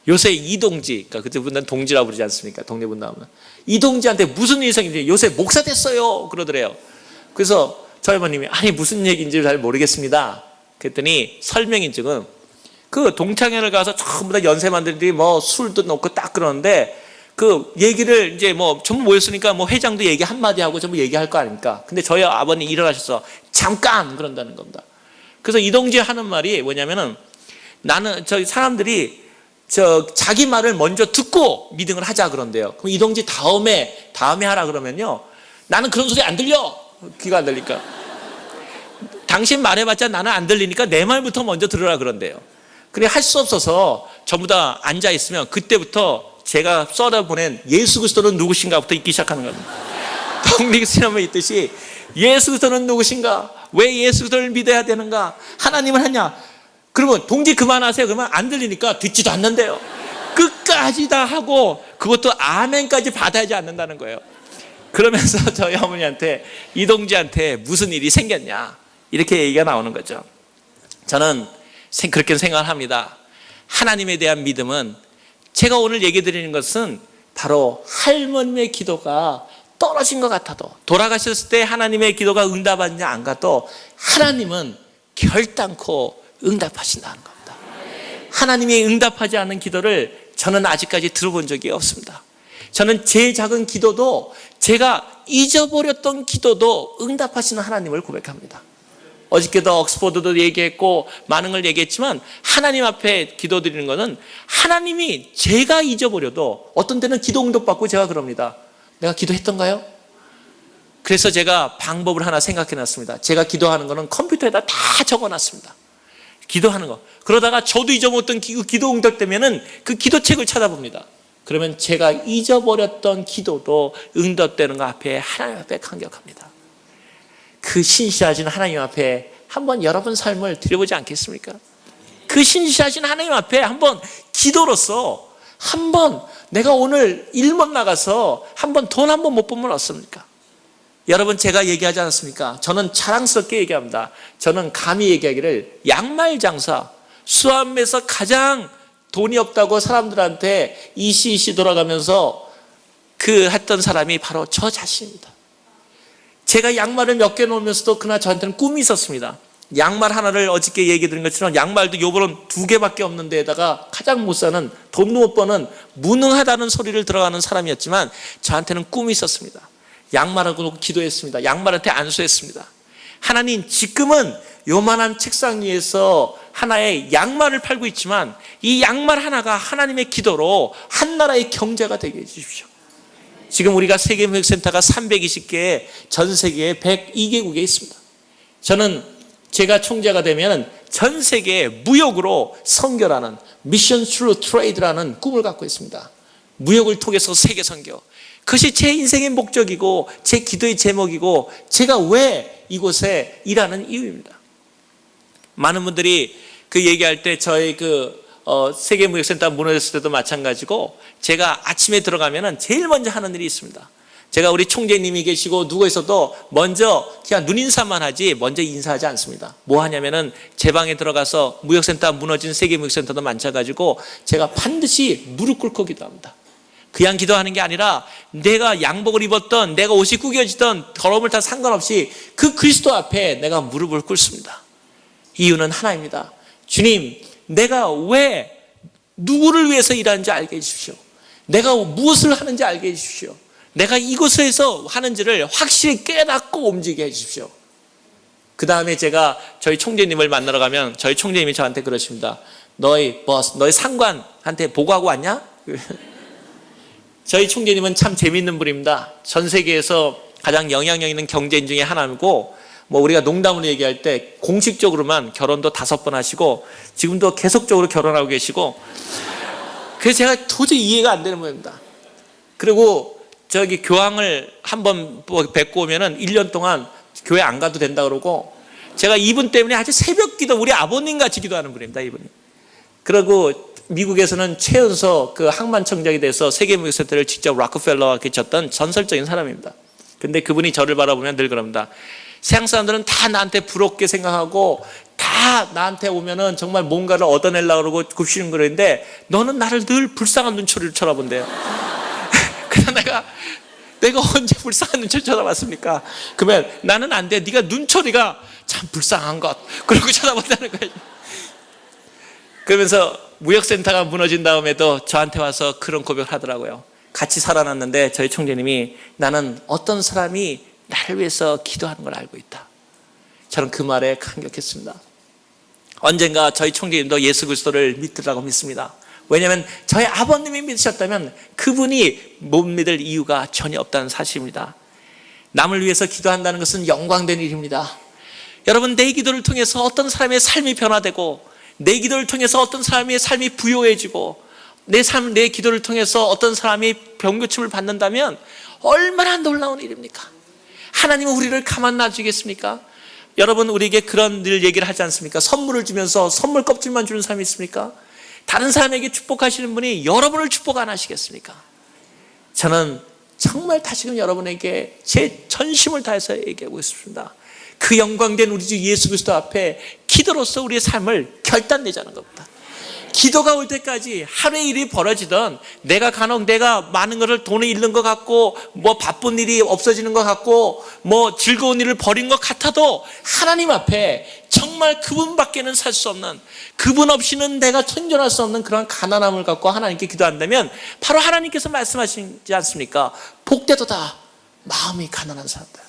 요새 이동지, 그러니까 그때분은 동지라고 부르지 않습니까? 동네분 나오면 이동지한테 무슨 일이 생긴지 요새 목사 됐어요 그러더래요. 그래서 저희 어머님이 아니 무슨 얘기인지 잘 모르겠습니다. 그랬더니 설명인증은 동창회를 가서 전부 다 연세만들이 술도 놓고 딱 그러는데 얘기를 이제 전부 모였으니까 회장도 얘기 한마디 하고 전부 얘기할 거 아닙니까? 근데 저희 아버님 일어나셔서 잠깐 그런다는 겁니다. 그래서 이동지 하는 말이 뭐냐면은 나는 사람들이 자기 말을 먼저 듣고 믿음을 하자 그런데요. 그럼 이동지 다음에 하라 그러면요. 나는 그런 소리 안 들려. 귀가 안 들리니까. 당신 말해봤자 나는 안 들리니까 내 말부터 먼저 들으라 그런데요. 그래 할 수 없어서 전부 다 앉아 있으면 그때부터 제가 썰어보낸 예수 그리스도는 누구신가부터 읽기 시작하는 겁니다. 독립신앙에 있듯이 예수 그리스도는 누구신가? 왜 예수 그리스도를 믿어야 되는가? 하나님을 하냐? 그러면 동지 그만하세요. 그러면 안 들리니까 듣지도 않는데요. 끝까지 다 하고 그것도 아멘까지 받아야지 않는다는 거예요. 그러면서 저희 어머니한테 이동지한테 무슨 일이 생겼냐 이렇게 얘기가 나오는 거죠. 저는 그렇게 생각을 합니다. 하나님에 대한 믿음은 제가 오늘 얘기 드리는 것은 바로 할머니의 기도가 떨어진 것 같아도 돌아가셨을 때 하나님의 기도가 응답하지 안 가도 하나님은 결단코 응답하신다는 겁니다. 하나님이 응답하지 않은 기도를 저는 아직까지 들어본 적이 없습니다. 저는 제 작은 기도도 제가 잊어버렸던 기도도 응답하시는 하나님을 고백합니다. 어저께도 옥스퍼드도 얘기했고 많은 걸 얘기했지만 하나님 앞에 기도드리는 것은 하나님이 제가 잊어버려도 어떤 때는 기도 응답받고 제가 그럽니다. 내가 기도했던가요? 그래서 제가 방법을 하나 생각해 놨습니다. 제가 기도하는 거는 컴퓨터에다 다 적어 놨습니다. 기도하는 거. 그러다가 저도 잊어먹었던 기도 응답되면은 그 기도책을 찾아봅니다. 그러면 제가 잊어버렸던 기도도 응답되는 거 앞에 하나님 앞에 감격합니다. 그 신실하신 하나님 앞에 한번 여러분 삶을 드려보지 않겠습니까? 그 신실하신 하나님 앞에 한번 기도로서 한번 내가 오늘 일본 나가서 한번 돈 한 번 못 벌면 어떻습니까? 여러분, 제가 얘기하지 않았습니까? 저는 자랑스럽게 얘기합니다. 저는 감히 얘기하기를 양말 장사, 수암에서 가장 돈이 없다고 사람들한테 이시이시 돌아가면서 그 했던 사람이 바로 저 자신입니다. 제가 양말을 몇 개 놓으면서도 그날 저한테는 꿈이 있었습니다. 양말 하나를 어저께 얘기 드린 것처럼 양말도 요번은 2개밖에 없는 데에다가 가장 못 사는 돈 못 버는 무능하다는 소리를 들어가는 사람이었지만 저한테는 꿈이 있었습니다. 양말하고 놓고 기도했습니다. 양말한테 안수했습니다. 하나님, 지금은 요만한 책상 위에서 하나의 양말을 팔고 있지만 이 양말 하나가 하나님의 기도로 한 나라의 경제가 되게 해주십시오. 지금 우리가 세계무역센터가 320개의 전 세계에 102개국에 있습니다. 저는 제가 총재가 되면 전 세계에 무역으로 선교라는 미션 스루 트레이드라는 꿈을 갖고 있습니다. 무역을 통해서 세계 선교. 그것이 제 인생의 목적이고 제 기도의 제목이고 제가 왜 이곳에 일하는 이유입니다. 많은 분들이 그 얘기할 때 저희 세계무역센터 무너졌을 때도 마찬가지고 제가 아침에 들어가면 제일 먼저 하는 일이 있습니다. 제가 우리 총재님이 계시고 누구 있어도 먼저 그냥 눈인사만 하지 먼저 인사하지 않습니다. 뭐 하냐면은 제 방에 들어가서 무역센터 무너진 세계무역센터도 많아가지고 제가 반드시 무릎 꿇고 기도합니다. 그냥 기도하는 게 아니라 내가 양복을 입었던 내가 옷이 구겨지던 더러움을 다 상관없이 그 그리스도 앞에 내가 무릎을 꿇습니다. 이유는 하나입니다. 주님, 내가 왜 누구를 위해서 일하는지 알게 해주십시오. 내가 무엇을 하는지 알게 해주십시오. 내가 이곳에서 하는지를 확실히 깨닫고 움직이게 해주십시오. 그 다음에 제가 저희 총재님을 만나러 가면 저희 총재님이 저한테 그러십니다. 너희 버스, 너희 상관한테 보고하고 왔냐? 저희 총재님은 참 재미있는 분입니다. 전 세계에서 가장 영향력 있는 경제인 중에 하나이고 우리가 농담으로 얘기할 때 공식적으로만 결혼도 5번 하시고 지금도 계속적으로 결혼하고 계시고 그래서 제가 도저히 이해가 안 되는 모양입니다. 그리고 저기 교황을 한번 뵙고 오면은 1년 동안 교회 안 가도 된다 그러고 제가 이분 때문에 아주 새벽 기도 우리 아버님 같이 기도하는 분입니다. 이분이. 그리고 미국에서는 최연소 항만청장이 돼서 세계무역센터를 직접 락펠러와 계셨던 전설적인 사람입니다. 근데 그분이 저를 바라보면 늘 그럽니다. 세상 사람들은 다 나한테 부럽게 생각하고 다 나한테 오면은 정말 뭔가를 얻어내려고 그러고 굽시는 그러는데 너는 나를 늘 불쌍한 눈초리를 쳐다본대요. 그래서 내가 언제 불쌍한 눈초리 쳐다봤습니까? 그러면 나는 안 돼. 네가 눈초리가 참 불쌍한 것. 그러고 쳐다본다는 거예요. 그러면서 무역센터가 무너진 다음에도 저한테 와서 그런 고백을 하더라고요. 같이 살아났는데 저희 총재님이 나는 어떤 사람이 나를 위해서 기도하는 걸 알고 있다. 저는 그 말에 감격했습니다. 언젠가 저희 총재님도 예수 그리스도를 믿으라고 믿습니다. 왜냐하면 저희 아버님이 믿으셨다면 그분이 못 믿을 이유가 전혀 없다는 사실입니다. 남을 위해서 기도한다는 것은 영광된 일입니다. 여러분, 내 기도를 통해서 어떤 사람의 삶이 변화되고 내 기도를 통해서 어떤 사람의 삶이 부요해지고 내 기도를 통해서 어떤 사람이 병고침을 받는다면 얼마나 놀라운 일입니까? 하나님은 우리를 가만 놔주겠습니까? 여러분, 우리에게 그런 늘 얘기를 하지 않습니까? 선물을 주면서 선물 껍질만 주는 사람이 있습니까? 다른 사람에게 축복하시는 분이 여러분을 축복 안 하시겠습니까? 저는 정말 다시금 여러분에게 제 전심을 다해서 얘기하고 있습니다. 그 영광된 우리 주 예수 그리스도 앞에 기도로서 우리의 삶을 결단내자는 겁니다. 기도가 올 때까지 하루의 일이 벌어지던 내가 많은 것을 돈을 잃는 것 같고 바쁜 일이 없어지는 것 같고 즐거운 일을 버린 것 같아도 하나님 앞에 정말 그분밖에는 살 수 없는, 그분 없이는 내가 천존할 수 없는 그런 가난함을 갖고 하나님께 기도한다면 바로 하나님께서 말씀하시지 않습니까? 복되도다 마음이 가난한 사람들.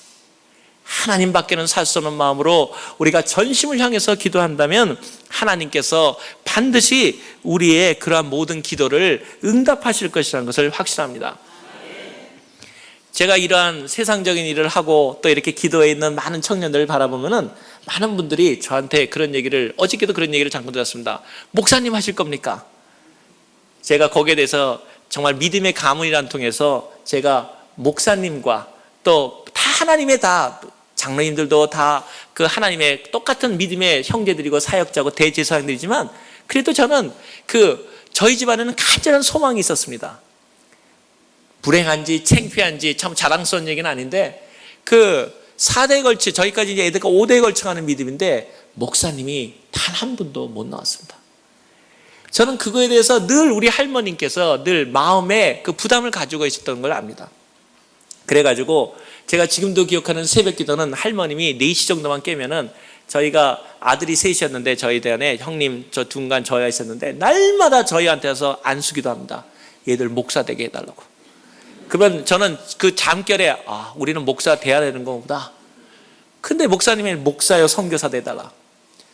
하나님밖에는 살 수 없는 마음으로 우리가 전심을 향해서 기도한다면 하나님께서 반드시 우리의 그러한 모든 기도를 응답하실 것이라는 것을 확신합니다. 제가 이러한 세상적인 일을 하고 또 이렇게 기도에 있는 많은 청년들을 바라보면은 많은 분들이 저한테 그런 얘기를, 어저께도 그런 얘기를 잠깐 들었습니다. 목사님 하실 겁니까? 제가 거기에 대해서 정말 믿음의 가문이란 통해서 제가 목사님과 또 다 하나님의 다 장로님들도 다 그 하나님의 똑같은 믿음의 형제들이고 사역자고 대제사장들이지만 그래도 저는 저희 집안에는 간절한 소망이 있었습니다. 불행한지 창피한지 참 자랑스러운 얘기는 아닌데 4대에 걸쳐 저희까지 이제 애들과 5대에 걸쳐 가는 믿음인데 목사님이 단 한 분도 못 나왔습니다. 저는 그거에 대해서 늘 우리 할머님께서 늘 마음에 그 부담을 가지고 있었던 걸 압니다. 그래가지고 제가 지금도 기억하는 새벽 기도는 할머님이 4시 정도만 깨면은 저희가 아들이 셋이었는데 저희 대안에 형님 저 둥간 저희가 있었는데 날마다 저희한테 와서 안수기도 합니다. 얘들 목사 되게 해달라고. 그러면 저는 그 잠결에 우리는 목사 돼야 되는 거보다 근데 목사님이 목사요 선교사 돼달라.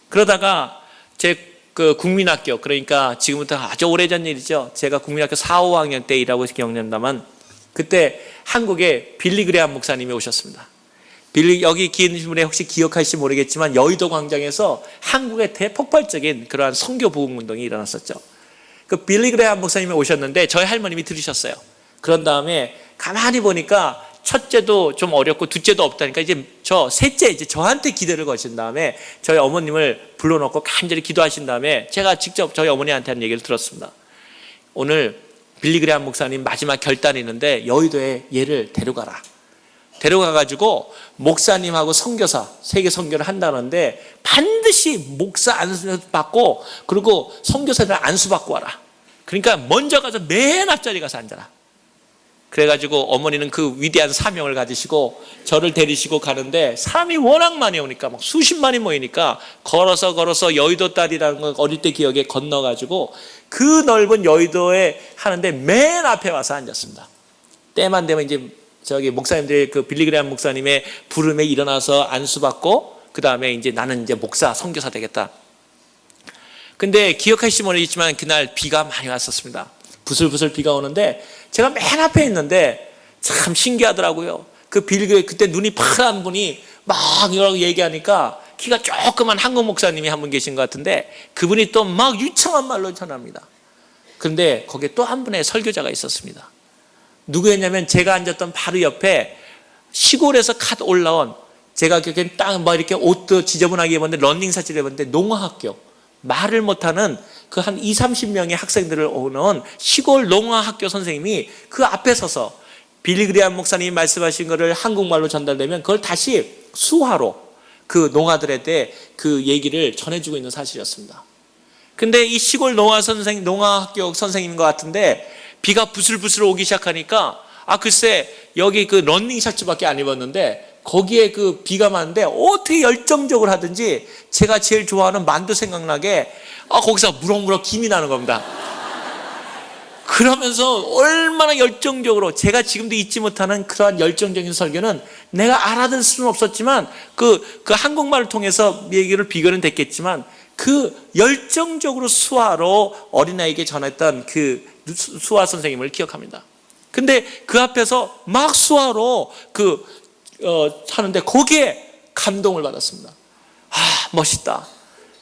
그러다가 제 국민학교 그러니까 지금부터 아주 오래전 일이죠. 제가 국민학교 4, 5학년 때 일하고 기억난다만 그때 한국에 빌리 그레함 목사님이 오셨습니다. 여기 계신 분에 혹시 기억하실지 모르겠지만 여의도 광장에서 한국의 대폭발적인 그러한 선교 복음 운동이 일어났었죠. 그 빌리 그레함 목사님이 오셨는데 저희 할머님이 들으셨어요. 그런 다음에 가만히 보니까 첫째도 좀 어렵고 둘째도 없다니까 이제 셋째 저한테 기대를 거신 다음에 저희 어머님을 불러놓고 간절히 기도하신 다음에 제가 직접 저희 어머니한테 한 얘기를 들었습니다. 오늘 빌리 그레함 목사님 마지막 결단이 있는데 여의도에 얘를 데려가가지고 목사님하고 선교사 세계 선교를 한다는데 반드시 목사 안수 받고 그리고 선교사들 안수 받고 와라. 그러니까 먼저 가서 맨 앞자리 가서 앉아라. 그래가지고 어머니는 그 위대한 사명을 가지시고 저를 데리시고 가는데 사람이 워낙 많이 오니까 막 수십만이 모이니까 걸어서 여의도 딸이라는 걸 어릴 때 기억에 건너가지고 그 넓은 여의도에 하는데 맨 앞에 와서 앉았습니다. 때만 되면 이제 저기 목사님들이 그 빌리 그레함 목사님의 부름에 일어나서 안수받고 그 다음에 이제 나는 이제 목사 선교사 되겠다. 근데 기억하실지 모르겠지만 그날 비가 많이 왔었습니다. 부슬부슬 비가 오는데 제가 맨 앞에 있는데 참 신기하더라고요. 그때 눈이 파란 분이 막 이러고 얘기하니까 키가 조그만 한국 목사님이 한 분 계신 것 같은데 그분이 또 막 유창한 말로 전합니다. 그런데 거기에 또 한 분의 설교자가 있었습니다. 누구였냐면 제가 앉았던 바로 옆에 시골에서 갓 올라온 제가 딱 막 이렇게 옷도 지저분하게 입었는데 런닝사진을 입었는데 농어학교 말을 못하는 그 한 20-30명의 학생들을 오는 시골 농어학교 선생님이 그 앞에 서서 빌리 그레함 목사님이 말씀하신 것을 한국말로 전달되면 그걸 다시 수화로 그 농아들한테 그 얘기를 전해주고 있는 사실이었습니다. 근데 이 시골 농어학교 선생님인 것 같은데 비가 부슬부슬 오기 시작하니까 글쎄 여기 그 런닝 셔츠밖에 안 입었는데 거기에 그 비가 많은데 어떻게 열정적으로 하든지 제가 제일 좋아하는 만두 생각나게 거기서 무럭무럭 김이 나는 겁니다. 그러면서 얼마나 열정적으로 제가 지금도 잊지 못하는 그러한 열정적인 설교는 내가 알아들 수는 없었지만 그 한국말을 통해서 얘기를 비교는 됐겠지만 그 열정적으로 수화로 어린아이에게 전했던 그 수화 선생님을 기억합니다. 근데 그 앞에서 막 수화로 하는데 거기에 감동을 받았습니다. 멋있다.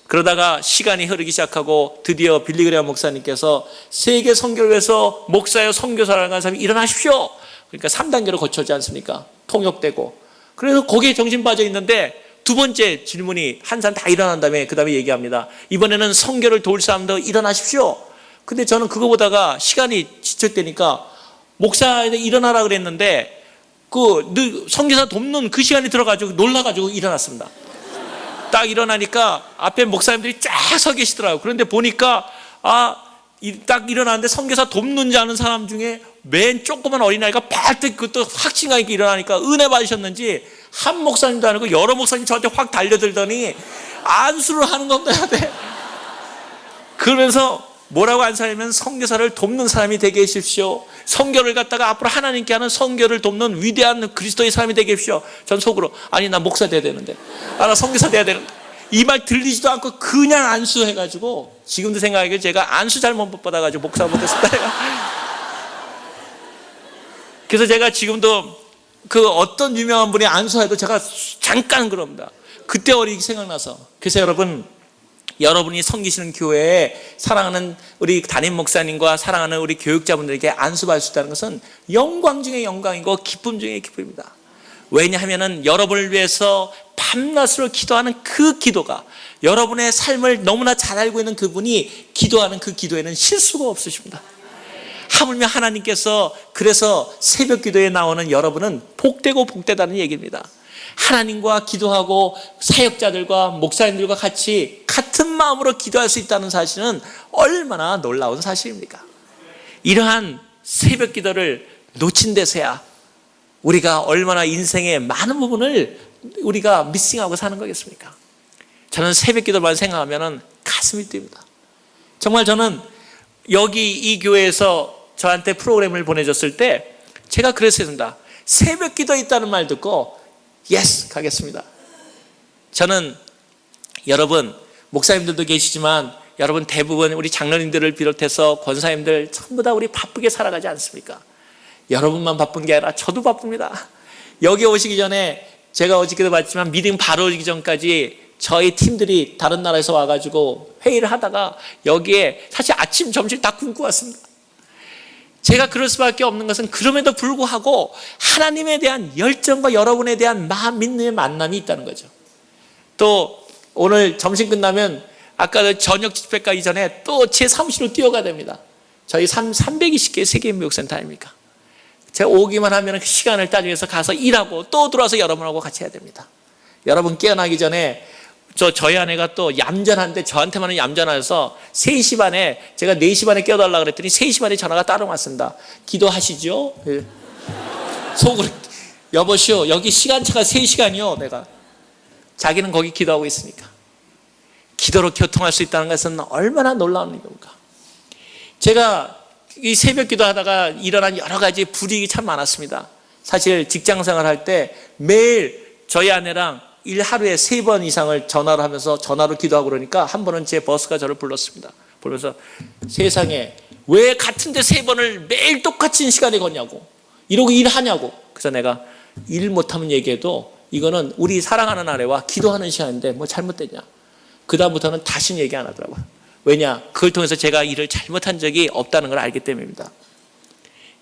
그러다가 시간이 흐르기 시작하고 드디어 빌리 그레함 목사님께서 세계 선교를 위해서 목사여 선교사라는 한 사람이 일어나십시오. 그러니까 3단계로 거쳐지 않습니까? 통역되고. 그래서 거기에 정신 빠져 있는데 두 번째 질문이 한 사람 다 일어난 다음에 그 다음에 얘기합니다. 이번에는 선교를 도울 사람도 일어나십시오. 근데 저는 그거 보다가 시간이 지쳤다니까 목사한테 일어나라 그랬는데 선교사 돕는 그 시간이 들어가지고 놀라가지고 일어났습니다. 딱 일어나니까 앞에 목사님들이 쫙 서 계시더라고요. 그런데 보니까 딱 일어났는데 선교사 돕는 자 아는 사람 중에 맨 조그만 어린아이가 발뜩 그것도 확신감 있게 일어나니까 은혜 받으셨는지 한 목사님도 아니고 여러 목사님 저한테 확 달려들더니 안수를 하는 겁니다. 그러면서 뭐라고 안수하냐면 선교사를 돕는 사람이 되게 해주십시오. 선교를 갖다가 앞으로 하나님께 하는 선교를 돕는 위대한 그리스도의 사람이 되게 해주십시오. 전 속으로 나 목사 돼야 되는데 나 선교사 돼야 되는데 이 말 들리지도 않고 그냥 안수해가지고 지금도 생각하기에 제가 안수 잘못 못 받아가지고 목사 못했습니다. 그래서 제가 지금도 그 어떤 유명한 분이 안수해도 제가 잠깐 그럽니다. 그때 어리기 생각나서. 그래서 여러분이 섬기시는 교회에 사랑하는 우리 담임 목사님과 사랑하는 우리 교육자분들에게 안수받을 수 있다는 것은 영광 중에 영광이고 기쁨 중에 기쁨입니다. 왜냐하면 여러분을 위해서 밤낮으로 기도하는 그 기도가, 여러분의 삶을 너무나 잘 알고 있는 그분이 기도하는 그 기도에는 실수가 없으십니다. 하물며 하나님께서 그래서 새벽 기도에 나오는 여러분은 복되고 복되다는 얘기입니다. 하나님과 기도하고 사역자들과 목사님들과 같이 같은 마음으로 기도할 수 있다는 사실은 얼마나 놀라운 사실입니까? 이러한 새벽 기도를 놓친 데서야 우리가 얼마나 인생의 많은 부분을 우리가 미싱하고 사는 거겠습니까? 저는 새벽 기도만 생각하면 가슴이 뛰입니다. 정말 저는 여기 이 교회에서 저한테 프로그램을 보내줬을 때 제가 그랬습니다. 새벽 기도 있다는 말 듣고 예스 가겠습니다. 저는 여러분 목사님들도 계시지만 여러분 대부분 우리 장로님들을 비롯해서 권사님들 전부 다 우리 바쁘게 살아가지 않습니까? 여러분만 바쁜 게 아니라 저도 바쁩니다. 여기 오시기 전에 제가 어저께도 봤지만 미팅 바로 오기 전까지 저희 팀들이 다른 나라에서 와가지고 회의를 하다가 여기에 사실 아침 점심 다 굶고 왔습니다. 제가 그럴 수밖에 없는 것은 그럼에도 불구하고 하나님에 대한 열정과 여러분에 대한 마음 믿는 만남이 있다는 거죠. 또 오늘 점심 끝나면 아까 저녁 집회 가기 전에 또 제 사무실로 뛰어가야 됩니다. 저희 320개 세계인목센터 아닙니까? 제가 오기만 하면 그 시간을 따져서 가서 일하고 또 들어와서 여러분하고 같이 해야 됩니다. 여러분 깨어나기 전에 저희 아내가 또 얌전한데 저한테만은 얌전해서 3시 반에 제가 4시 반에 깨워달라고 그랬더니 3시 반에 전화가 따로 왔습니다. 기도하시죠? 속으로 여보시오 여기 시간차가 3시간이요. 내가 자기는 거기 기도하고 있으니까. 기도로 교통할 수 있다는 것은 얼마나 놀라운 일입니까? 제가 이 새벽 기도하다가 일어난 여러 가지 불이익이 참 많았습니다. 사실 직장 생활할 때 매일 저희 아내랑 하루에 3번 이상을 전화를 하면서 전화로 기도하고 그러니까 한 번은 제 버스가 저를 불렀습니다. 부르면서 세상에 왜 같은데 3번을 매일 똑같은 시간에 걷냐고 이러고 일하냐고. 그래서 내가 일 못하면 얘기해도 이거는 우리 사랑하는 아내와 기도하는 시간인데 뭐 잘못됐냐. 그 다음부터는 다시는 얘기 안 하더라고요. 왜냐? 그걸 통해서 제가 일을 잘못한 적이 없다는 걸 알기 때문입니다.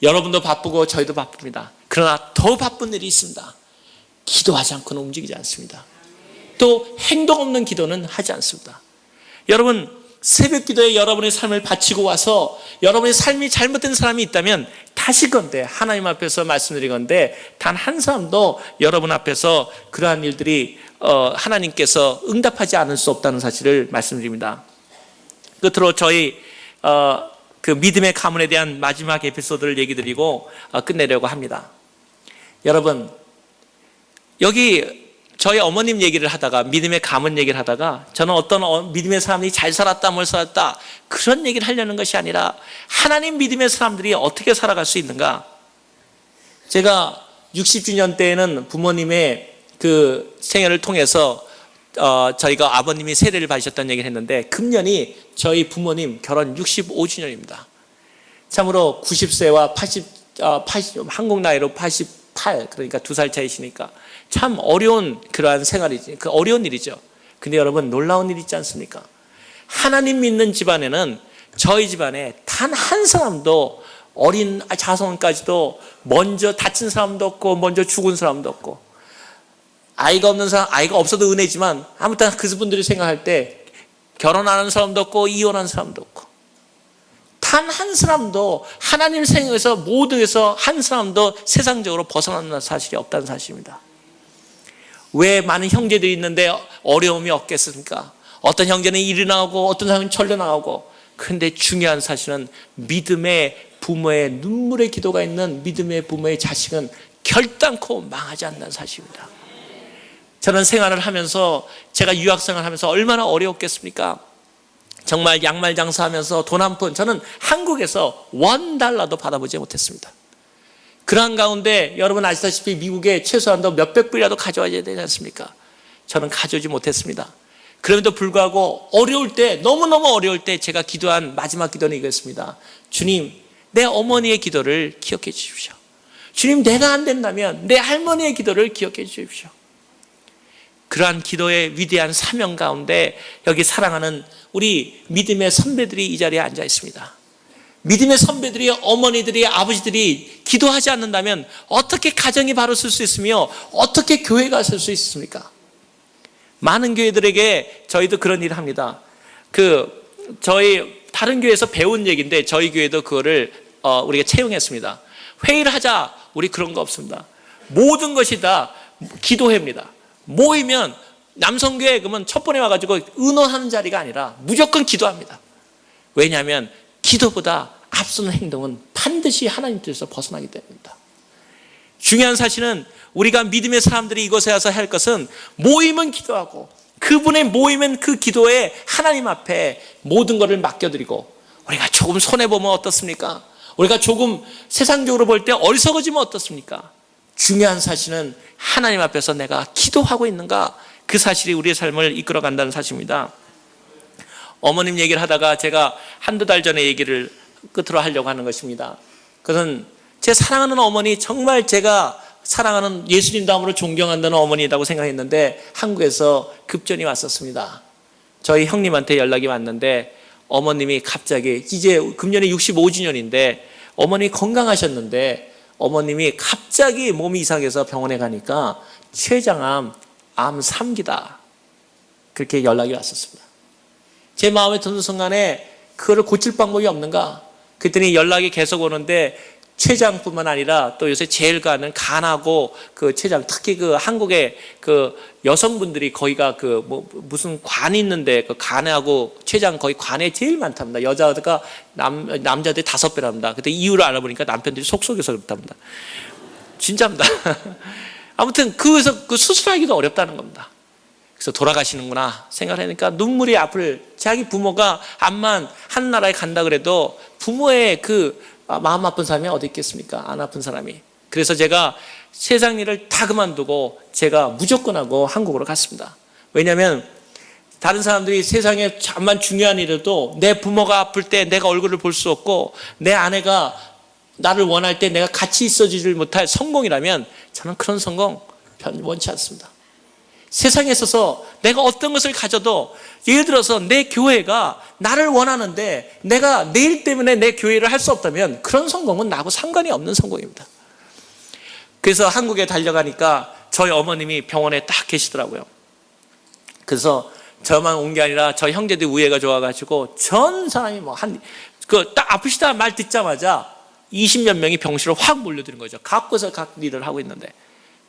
여러분도 바쁘고 저희도 바쁩니다. 그러나 더 바쁜 일이 있습니다. 기도하지 않고는 움직이지 않습니다. 또 행동 없는 기도는 하지 않습니다. 여러분 새벽 기도에 여러분의 삶을 바치고 와서 여러분의 삶이 잘못된 사람이 있다면 다시건대 하나님 앞에서 말씀드리건대 단 한 사람도 여러분 앞에서 그러한 일들이 하나님께서 응답하지 않을 수 없다는 사실을 말씀드립니다. 끝으로 저희 그 믿음의 가문에 대한 마지막 에피소드를 얘기 드리고 끝내려고 합니다. 여러분 여기 저희 어머님 얘기를 하다가 믿음의 가문 얘기를 하다가 저는 어떤 믿음의 사람들이 잘 살았다 뭘 살았다 그런 얘기를 하려는 것이 아니라 하나님 믿음의 사람들이 어떻게 살아갈 수 있는가. 제가 60주년 때에는 부모님의 그 생애를 통해서 저희가 아버님이 세례를 받으셨다는 얘기를 했는데 금년이 저희 부모님 결혼 65주년입니다. 참으로 90세와 80 한국 나이로 88 그러니까 2살 차이시니까 참 어려운 그러한 생활이지. 그 어려운 일이죠. 근데 여러분 놀라운 일 있지 않습니까? 하나님 믿는 집안에는 저희 집안에 단 한 사람도 어린 자손까지도 먼저 다친 사람도 없고 먼저 죽은 사람도 없고 아이가 없는 사람, 아이가 없어도 은혜지만 아무튼 그분들이 생각할 때 결혼하는 사람도 없고 이혼한 사람도 없고 단 한 사람도 하나님 생에서 모두에서 한 사람도 세상적으로 벗어나는 사실이 없다는 사실입니다. 왜 많은 형제들이 있는데 어려움이 없겠습니까? 어떤 형제는 일이 나오고 어떤 사람은 철로 나오고. 그런데 중요한 사실은 믿음의 부모의 눈물의 기도가 있는 믿음의 부모의 자식은 결단코 망하지 않는 사실입니다. 저는 생활을 하면서 제가 유학 생활하면서 얼마나 어려웠겠습니까? 정말 양말 장사하면서 돈 한 푼 저는 한국에서 $1도 받아보지 못했습니다. 그러한 가운데 여러분 아시다시피 미국에 최소한도 몇백 불이라도 가져와야 되지 않습니까? 저는 가져오지 못했습니다. 그럼에도 불구하고 어려울 때 너무너무 어려울 때 제가 기도한 마지막 기도는 이거였습니다. 주님 내 어머니의 기도를 기억해 주십시오. 주님 내가 안 된다면 내 할머니의 기도를 기억해 주십시오. 그러한 기도의 위대한 사명 가운데 여기 사랑하는 우리 믿음의 선배들이 이 자리에 앉아 있습니다. 믿음의 선배들이, 어머니들이, 아버지들이 기도하지 않는다면 어떻게 가정이 바로 설 수 있으며 어떻게 교회가 설 수 있습니까? 많은 교회들에게 저희도 그런 일을 합니다. 저희 다른 교회에서 배운 얘기인데 저희 교회도 그거를 우리가 채용했습니다. 회의를 하자, 우리 그런 거 없습니다. 모든 것이 다 기도회입니다. 모이면 남성교회 그러면 첫 번에 와가지고 의논하는 자리가 아니라 무조건 기도합니다. 왜냐하면 기도보다 앞서는 행동은 반드시 하나님 뜻에서 벗어나기 때문입니다. 중요한 사실은 우리가 믿음의 사람들이 이곳에 와서 할 것은 모이면 기도하고, 그분의 모이면 그 기도에 하나님 앞에 모든 것을 맡겨드리고, 우리가 조금 손해보면 어떻습니까? 우리가 조금 세상적으로 볼 때 어리석어지면 어떻습니까? 중요한 사실은 하나님 앞에서 내가 기도하고 있는가, 그 사실이 우리의 삶을 이끌어간다는 사실입니다. 어머님 얘기를 하다가 제가 한두 달 전에 얘기를 끝으로 하려고 하는 것입니다. 그것은 제 사랑하는 어머니, 정말 제가 사랑하는 예수님 다음으로 존경한다는 어머니라고 생각했는데 한국에서 급전이 왔었습니다. 저희 형님한테 연락이 왔는데 어머님이 갑자기, 이제 금년에 65주년인데 어머니 건강하셨는데 어머님이 갑자기 몸이 이상해서 병원에 가니까 췌장암, 암 3기다, 그렇게 연락이 왔었습니다. 제 마음에 드는 순간에 그거를 고칠 방법이 없는가? 그랬더니 연락이 계속 오는데 췌장뿐만 아니라 또 요새 제일 가는 간하고 그 췌장, 특히 그 한국의 그 여성분들이 거기가 무슨 관이 있는데 그 간하고 췌장 거의 관에 제일 많답니다. 여자가 남자들이 5배랍니다. 그때 이유를 알아보니까 남편들이 속속여서 그렇답니다. 진짜입니다. 아무튼 그래서 그 수술하기도 어렵다는 겁니다. 그래서 돌아가시는구나 생각하니까 눈물이 앞을, 자기 부모가 암만 한 나라에 간다 그래도 부모의 그 마음 아픈 사람이 어디 있겠습니까? 안 아픈 사람이. 그래서 제가 세상 일을 다 그만두고 제가 무조건 하고 한국으로 갔습니다. 왜냐하면 다른 사람들이 세상에 잠만 중요한 일에도 내 부모가 아플 때 내가 얼굴을 볼 수 없고 내 아내가 나를 원할 때 내가 같이 있어주질 못할 성공이라면 저는 그런 성공 원치 않습니다. 세상에 있어서 내가 어떤 것을 가져도, 예를 들어서 내 교회가 나를 원하는데 내가 내 일 때문에 내 교회를 할 수 없다면 그런 성공은 나하고 상관이 없는 성공입니다. 그래서 한국에 달려가니까 저희 어머님이 병원에 딱 계시더라고요. 그래서 저만 온 게 아니라 저희 형제들이 우애가 좋아가지고 전 사람이 딱 아프시다 말 듣자마자 20몇 명이 병실로 확 몰려드는 거죠. 각곳에서 각 일을 하고 있는데.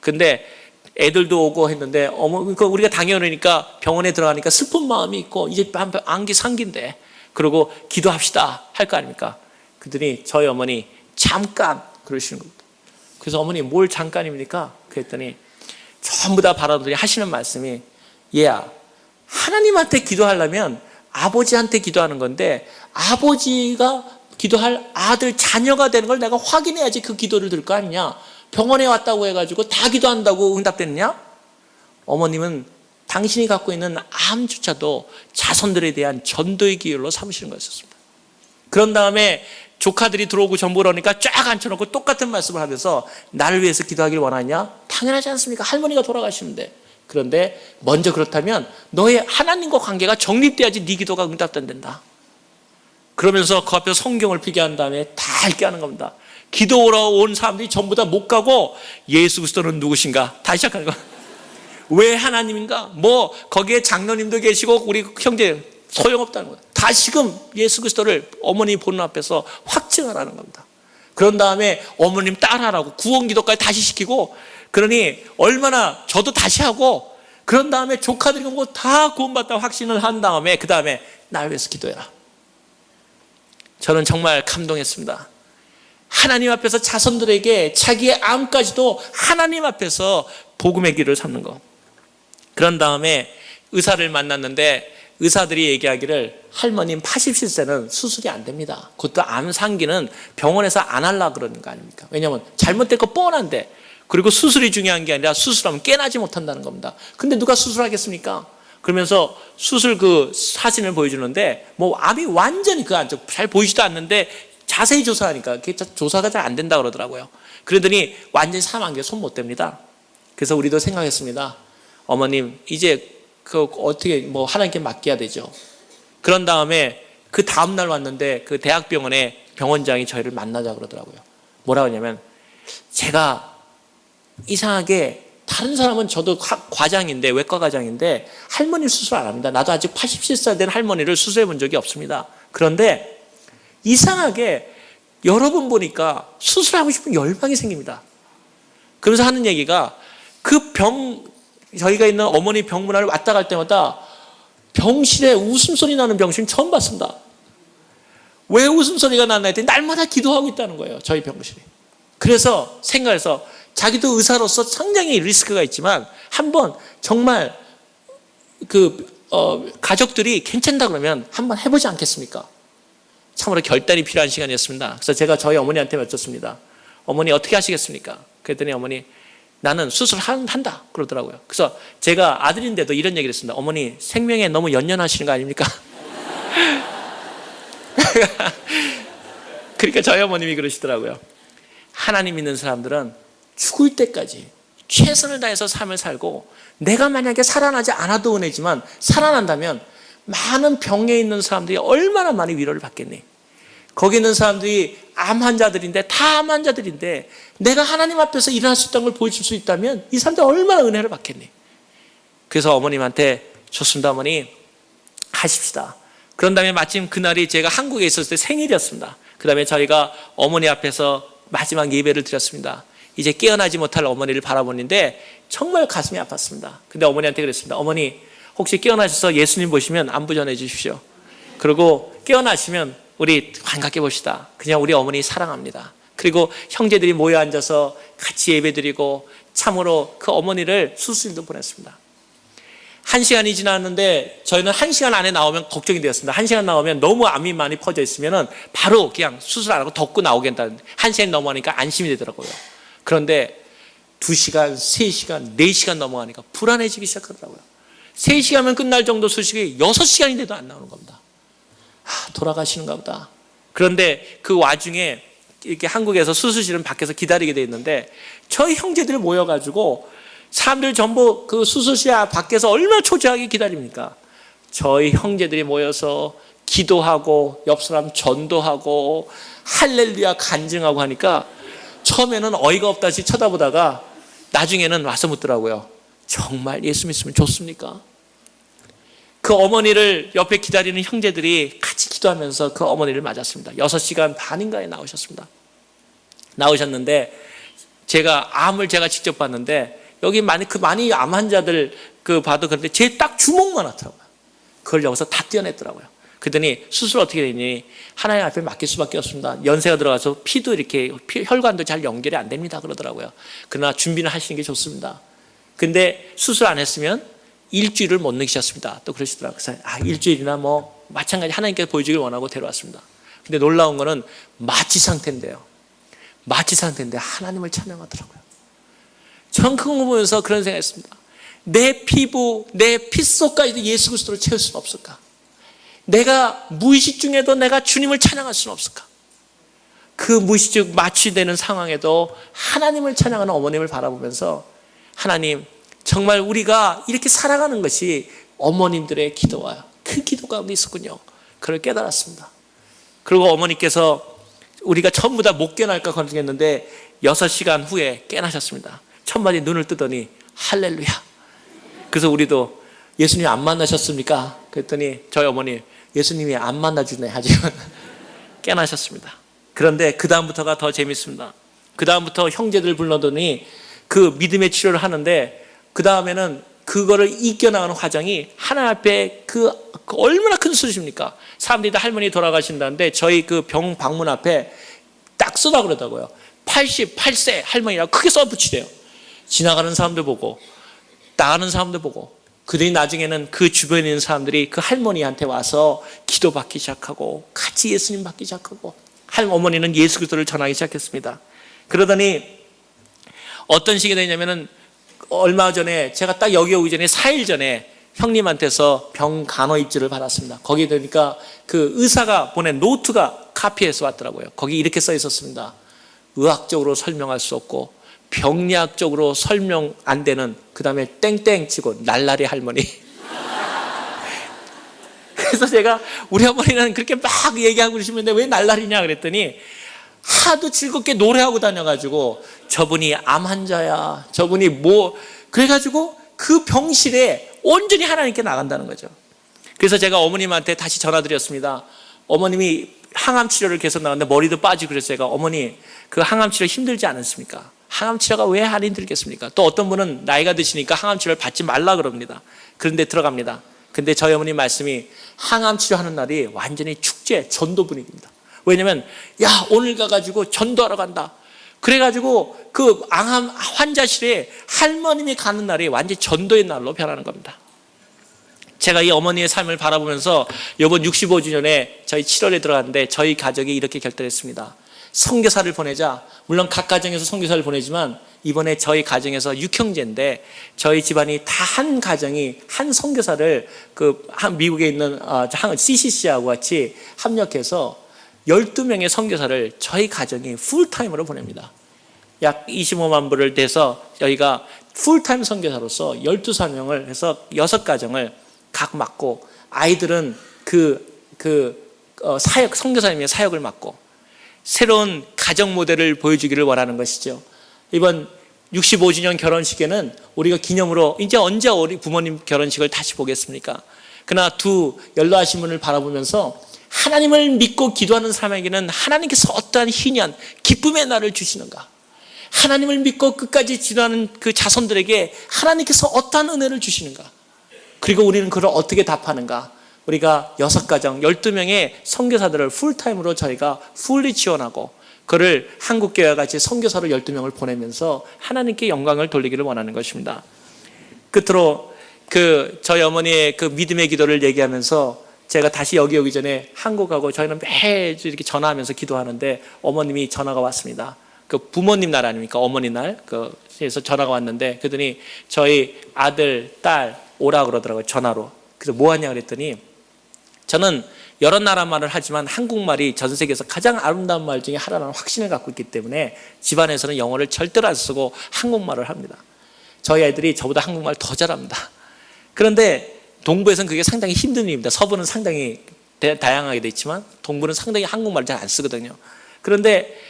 근데 애들도 오고 했는데 우리가 당연하니까 병원에 들어가니까 슬픈 마음이 있고 이제 안기 상기인데 그러고 기도합시다 할 거 아닙니까? 그랬더니 저희 어머니 잠깐 그러시는 겁니다. 그래서 어머니 뭘 잠깐입니까? 그랬더니 전부 다 바라보더니 하시는 말씀이, 얘야, 하나님한테 기도하려면 아버지한테 기도하는 건데 아버지가 기도할 아들 자녀가 되는 걸 내가 확인해야지 그 기도를 들 거 아니냐. 병원에 왔다고 해가지고 다 기도한다고 응답됐느냐? 어머님은 당신이 갖고 있는 암조차도 자손들에 대한 전도의 기회로 삼으시는 거였습니다. 그런 다음에 조카들이 들어오고 전보를 하니까 쫙 앉혀놓고 똑같은 말씀을 하면서 나를 위해서 기도하길 원하냐? 당연하지 않습니까? 할머니가 돌아가시는데. 그런데 먼저 그렇다면 너의 하나님과 관계가 정립돼야지 네 기도가 응답된다. 그러면서 그 앞에 성경을 피게 한 다음에 다 읽게 하는 겁니다. 기도하러 온 사람들이 전부 다 못 가고 예수 그리스도는 누구신가? 다시 시작하는 거야. 왜 하나님인가? 거기에 장로님도 계시고 우리 형제 소용없다는 거야. 다시금 예수 그리스도를 어머니 보는 앞에서 확증하라는 겁니다. 그런 다음에 어머님 따라하라고 구원기도까지 다시 시키고, 그러니 얼마나 저도 다시 하고, 그런 다음에 조카들이 오고 다 구원받다 확신을 한 다음에 그 다음에 날 위해서 기도해라. 저는 정말 감동했습니다. 하나님 앞에서 자손들에게 자기의 암까지도 하나님 앞에서 복음의 길을 삼는 거. 그런 다음에 의사를 만났는데 의사들이 얘기하기를 할머님 87세는 수술이 안 됩니다. 그것도 암 상기는 병원에서 안 하려고 그러는 거 아닙니까? 왜냐하면 잘못된 거 뻔한데, 그리고 수술이 중요한 게 아니라 수술하면 깨나지 못한다는 겁니다. 근데 누가 수술하겠습니까? 그러면서 수술 그 사진을 보여주는데 암이 완전히 그 안쪽 잘 보이지도 않는데 자세히 조사하니까 그게 조사가 잘 안 된다 그러더라고요. 그러더니 완전히 사망한 게 손 못 댑니다. 그래서 우리도 생각했습니다. 어머님 이제 어떻게 하나님께 맡겨야 되죠. 그런 다음에 그 다음날 왔는데 그 대학병원에 병원장이 저희를 만나자 그러더라고요. 뭐라고 하냐면, 제가 이상하게 다른 사람은 저도 과장인데, 외과 과장인데 할머니 수술 안 합니다. 나도 아직 87살 된 할머니를 수술해 본 적이 없습니다. 그런데 이상하게 여러 번 보니까 수술하고 싶은 열망이 생깁니다. 그러면서 하는 얘기가, 저희가 있는 어머니 병문안을 왔다 갈 때마다 병실에 웃음소리 나는 병실은 처음 봤습니다. 왜 웃음소리가 나나 했더니 날마다 기도하고 있다는 거예요, 저희 병실이. 그래서 생각해서, 자기도 의사로서 상당히 리스크가 있지만 한번 정말 가족들이 괜찮다 그러면 한번 해보지 않겠습니까? 참으로 결단이 필요한 시간이었습니다. 그래서 제가 저희 어머니한테 여쭙습니다. 어머니 어떻게 하시겠습니까? 그랬더니 어머니, 나는 수술한다 그러더라고요. 그래서 제가 아들인데도 이런 얘기를 했습니다. 어머니, 생명에 너무 연연하시는 거 아닙니까? 그러니까 저희 어머님이 그러시더라고요. 하나님 믿는 사람들은 죽을 때까지 최선을 다해서 삶을 살고, 내가 만약에 살아나지 않아도 은혜지만 살아난다면 많은 병에 있는 사람들이 얼마나 많이 위로를 받겠니? 거기 있는 사람들이 암 환자들인데, 다 암 환자들인데 내가 하나님 앞에서 일어날 수 있다는 걸 보여줄 수 있다면 이 사람들 얼마나 은혜를 받겠니? 그래서 어머님한테, 좋습니다 어머니, 하십시다. 그런 다음에 마침 그날이 제가 한국에 있었을 때 생일이었습니다. 그 다음에 저희가 어머니 앞에서 마지막 예배를 드렸습니다. 이제 깨어나지 못할 어머니를 바라보는데 정말 가슴이 아팠습니다. 근데 어머니한테 그랬습니다. 어머니, 혹시 깨어나셔서 예수님 보시면 안부 전해 주십시오. 그리고 깨어나시면 우리 반갑게 봅시다. 그냥 우리 어머니 사랑합니다. 그리고 형제들이 모여 앉아서 같이 예배 드리고, 참으로 그 어머니를 수술도 보냈습니다. 1시간이 지났는데 저희는 1시간 안에 나오면 걱정이 되었습니다. 1시간 나오면 너무 암이 많이 퍼져 있으면 바로 그냥 수술 안 하고 덮고 나오겠다는, 1시간이 넘어가니까 안심이 되더라고요. 그런데 2시간, 3시간, 4시간 넘어가니까 불안해지기 시작하더라고요. 3시간이면 끝날 정도 수술이 6시간인데도 안 나오는 겁니다. 돌아가시는가 보다. 그런데 그 와중에 이렇게 한국에서 수술실은 밖에서 기다리게 돼 있는데, 저희 형제들이 모여가지고, 사람들 전부 그 수술실 밖에서 얼마나 초조하게 기다립니까? 저희 형제들이 모여서 기도하고 옆 사람 전도하고 할렐루야 간증하고 하니까 처음에는 어이가 없다시 쳐다보다가 나중에는 와서 묻더라고요. 정말 예수 믿으면 좋습니까? 그 어머니를 옆에 기다리는 형제들이 같이 기도하면서 그 어머니를 맞았습니다. 6시간 반인가에 나오셨습니다. 나오셨는데 암을 제가 직접 봤는데, 여기 많이 암 환자들 봐도 그런데 제 딱 주먹만 하더라고요. 그걸 여기서 다 떼어냈더라고요. 그랬더니 수술 어떻게 되니? 하나님 앞에 맡길 수밖에 없습니다. 연세가 들어가서 피도 이렇게 혈관도 잘 연결이 안 됩니다 그러더라고요. 그러나 준비는 하시는 게 좋습니다. 근데 수술 안 했으면 일주일을 못 넘기셨습니다. 또 그러시더라고요. 그래서 일주일이나 뭐 마찬가지 하나님께서 보여주길 원하고 데려왔습니다. 근데 놀라운 거는 마취 상태인데요. 마취 상태인데 하나님을 찬양하더라고요. 전 그거 보면서 그런 생각했습니다. 내 피부, 내 핏속까지도 예수 그리스도를 채울 수는 없을까? 내가 무의식 중에도 내가 주님을 찬양할 수는 없을까? 그 무의식 마취되는 상황에도 하나님을 찬양하는 어머님을 바라보면서, 하나님, 정말 우리가 이렇게 살아가는 것이 어머님들의 기도와 그 기도 가운데 있었군요. 그걸 깨달았습니다. 그리고 어머니께서 우리가 전부 다 못 깨어날까 걱정했는데 6시간 후에 깨어나셨습니다. 첫마디 눈을 뜨더니 할렐루야. 그래서 우리도 예수님 안 만나셨습니까? 그랬더니 저희 어머니, 예수님이 안 만나주네 하지만 깨어나셨습니다. 그런데 그 다음부터가 더 재밌습니다. 그 다음부터 형제들 불러더니 그 믿음의 치료를 하는데, 그 다음에는 그거를 이겨나가는 과정이 하나님 앞에 그 얼마나 큰 수술입니까? 사람들이 다 할머니 돌아가신다는데 저희 그 병 방문 앞에 딱 써다 그러더라고요. 88세 할머니라고 크게 써붙이래요. 지나가는 사람들 보고, 나가는 사람들 보고, 그들이 나중에는 그 주변에 있는 사람들이 그 할머니한테 와서 기도받기 시작하고 같이 예수님 받기 시작하고, 어머니는 예수 그리스도를 전하기 시작했습니다. 그러더니 어떤 식이 되냐면은, 얼마 전에 제가 딱 여기 오기 전에 4일 전에 형님한테서 병 간호 입지를 받았습니다. 거기에 되니까 그 의사가 보낸 노트가 카피해서 왔더라고요. 거기 이렇게 써 있었습니다. 의학적으로 설명할 수 없고 병리학적으로 설명 안 되는, 그 다음에 땡땡 치고 날라리 할머니. 그래서 제가 우리 어머니는 그렇게 막 얘기하고 그러시는데 왜 날라리냐 그랬더니 하도 즐겁게 노래하고 다녀가지고 저분이 암 환자야, 저분이 뭐 그래가지고 그 병실에 온전히 하나님께 나간다는 거죠. 그래서 제가 어머님한테 다시 전화드렸습니다. 어머님이 항암 치료를 계속 나갔는데 머리도 빠지고 그래서 제가 어머니 그 항암 치료 힘들지 않습니까? 항암 치료가 왜 안 힘들겠습니까? 또 어떤 분은 나이가 드시니까 항암 치료를 받지 말라 그럽니다. 그런데 들어갑니다. 근데 저희 어머님 말씀이 항암 치료하는 날이 완전히 축제, 전도 분위기입니다. 왜냐면 야 오늘 가가지고 전도하러 간다. 그래가지고 그 항암 환자실에 할머님이 가는 날이 완전히 전도의 날로 변하는 겁니다. 제가 이 어머니의 삶을 바라보면서 이번 65주년에 저희 7월에 들어갔는데 저희 가족이 이렇게 결단했습니다. 선교사를 보내자. 물론 각 가정에서 선교사를 보내지만 이번에 저희 가정에서 6형제인데 저희 집안이 다 한 가정이 한 선교사를 미국에 있는 CCC하고 같이 합력해서 12명의 선교사를 저희 가정이 풀타임으로 보냅니다. 약 25만 불을 대서 저희가 풀타임 선교사로서 12사명을 해서 6가정을 각 맡고 아이들은 사역, 선교사님의 사역을 맡고 새로운 가정 모델을 보여주기를 원하는 것이죠. 이번 65주년 결혼식에는 우리가 기념으로 이제 언제 우리 부모님 결혼식을 다시 보겠습니까? 그러나 두 연로하신 분을 바라보면서 하나님을 믿고 기도하는 사람에게는 하나님께서 어떠한 희년, 기쁨의 날을 주시는가? 하나님을 믿고 끝까지 기도하는 그 자손들에게 하나님께서 어떠한 은혜를 주시는가? 그리고 우리는 그걸 어떻게 답하는가? 우리가 6가정, 12명의 선교사들을 풀타임으로 저희가 풀리 지원하고 그를 한국교회와 같이 선교사로 12명을 보내면서 하나님께 영광을 돌리기를 원하는 것입니다. 끝으로 저희 어머니의 그 믿음의 기도를 얘기하면서 제가 다시 여기 오기 전에 한국하고 저희는 매주 이렇게 전화하면서 기도하는데 어머님이 전화가 왔습니다. 그 부모님 날 아닙니까? 어머니 날. 그래서 전화가 왔는데 그랬더니 저희 아들, 딸 오라 그러더라고요. 전화로. 그래서 뭐 하냐 그랬더니 저는 여러 나라 말을 하지만 한국말이 전 세계에서 가장 아름다운 말 중에 하나라는 확신을 갖고 있기 때문에 집안에서는 영어를 절대로 안 쓰고 한국말을 합니다. 저희 아이들이 저보다 한국말 더 잘합니다. 그런데 동부에서는 그게 상당히 힘든 일입니다. 서부는 상당히 다양하게 돼 있지만 동부는 상당히 한국말을 잘 안 쓰거든요. 그런데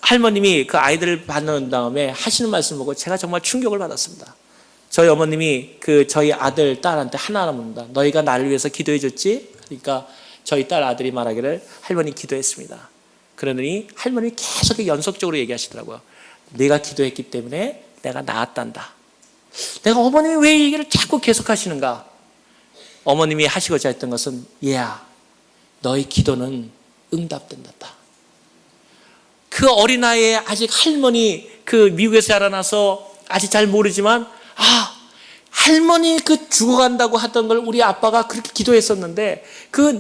할머님이 그 아이들을 받는 다음에 하시는 말씀을 보고 제가 정말 충격을 받았습니다. 저희 어머님이 저희 아들, 딸한테 하나 묻는다. 너희가 나를 위해서 기도해 줬지? 그러니까 저희 딸 아들이 말하기를 할머니 기도했습니다. 그러더니 할머님이 계속 연속적으로 얘기하시더라고요. 내가 기도했기 때문에 내가 나았단다. 내가 어머님이 왜 이 얘기를 자꾸 계속 하시는가? 어머님이 하시고자 했던 것은 얘야, 너의 기도는 응답된다. 그 어린아이에 아직 할머니 미국에서 자라나서 아직 잘 모르지만 할머니 죽어간다고 하던 걸 우리 아빠가 그렇게 기도했었는데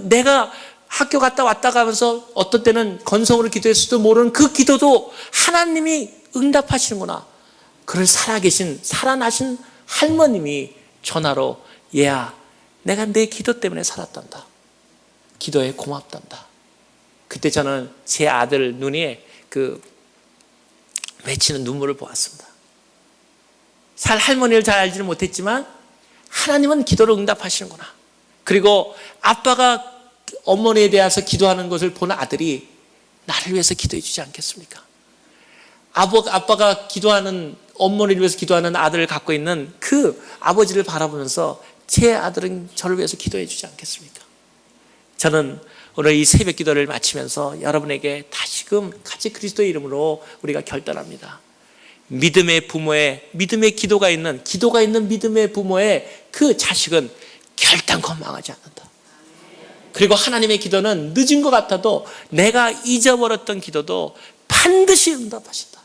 내가 학교 갔다 왔다 가면서 어떤 때는 건성으로 기도했을지도 모르는 그 기도도 하나님이 응답하시는구나. 그를 살아나신 할머님이 전화로 얘야, 내가 내 기도 때문에 살았단다. 기도에 고맙단다. 그때 저는 제 아들 눈에 맺히는 눈물을 보았습니다. 할머니를 잘 알지는 못했지만 하나님은 기도를 응답하시는구나. 그리고 아빠가 어머니에 대해서 기도하는 것을 본 아들이 나를 위해서 기도해 주지 않겠습니까? 아빠가 기도하는 어머니를 위해서 기도하는 아들을 갖고 있는 그 아버지를 바라보면서 제 아들은 저를 위해서 기도해 주지 않겠습니까? 저는 오늘 이 새벽 기도를 마치면서 여러분에게 다시금 같이 그리스도의 이름으로 우리가 결단합니다. 믿음의 부모의 믿음의 기도가 있는 믿음의 부모의 그 자식은 결단코 망하지 않는다. 그리고 하나님의 기도는 늦은 것 같아도 내가 잊어버렸던 기도도 반드시 응답하신다.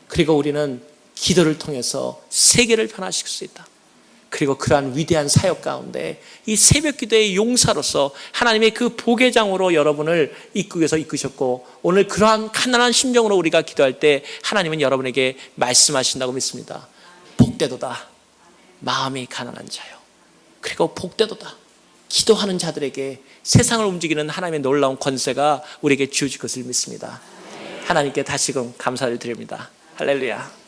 그리고 우리는 기도를 통해서 세계를 변화시킬 수 있다. 그리고 그러한 위대한 사역 가운데 이 새벽 기도의 용사로서 하나님의 그 보배장으로 여러분을 이끄셔서 이끄셨고 오늘 그러한 가난한 심정으로 우리가 기도할 때 하나님은 여러분에게 말씀하신다고 믿습니다. 복되도다 마음이 가난한 자요. 그리고 복되도다 기도하는 자들에게 세상을 움직이는 하나님의 놀라운 권세가 우리에게 주어질 것을 믿습니다. 하나님께 다시금 감사를 드립니다. 할렐루야.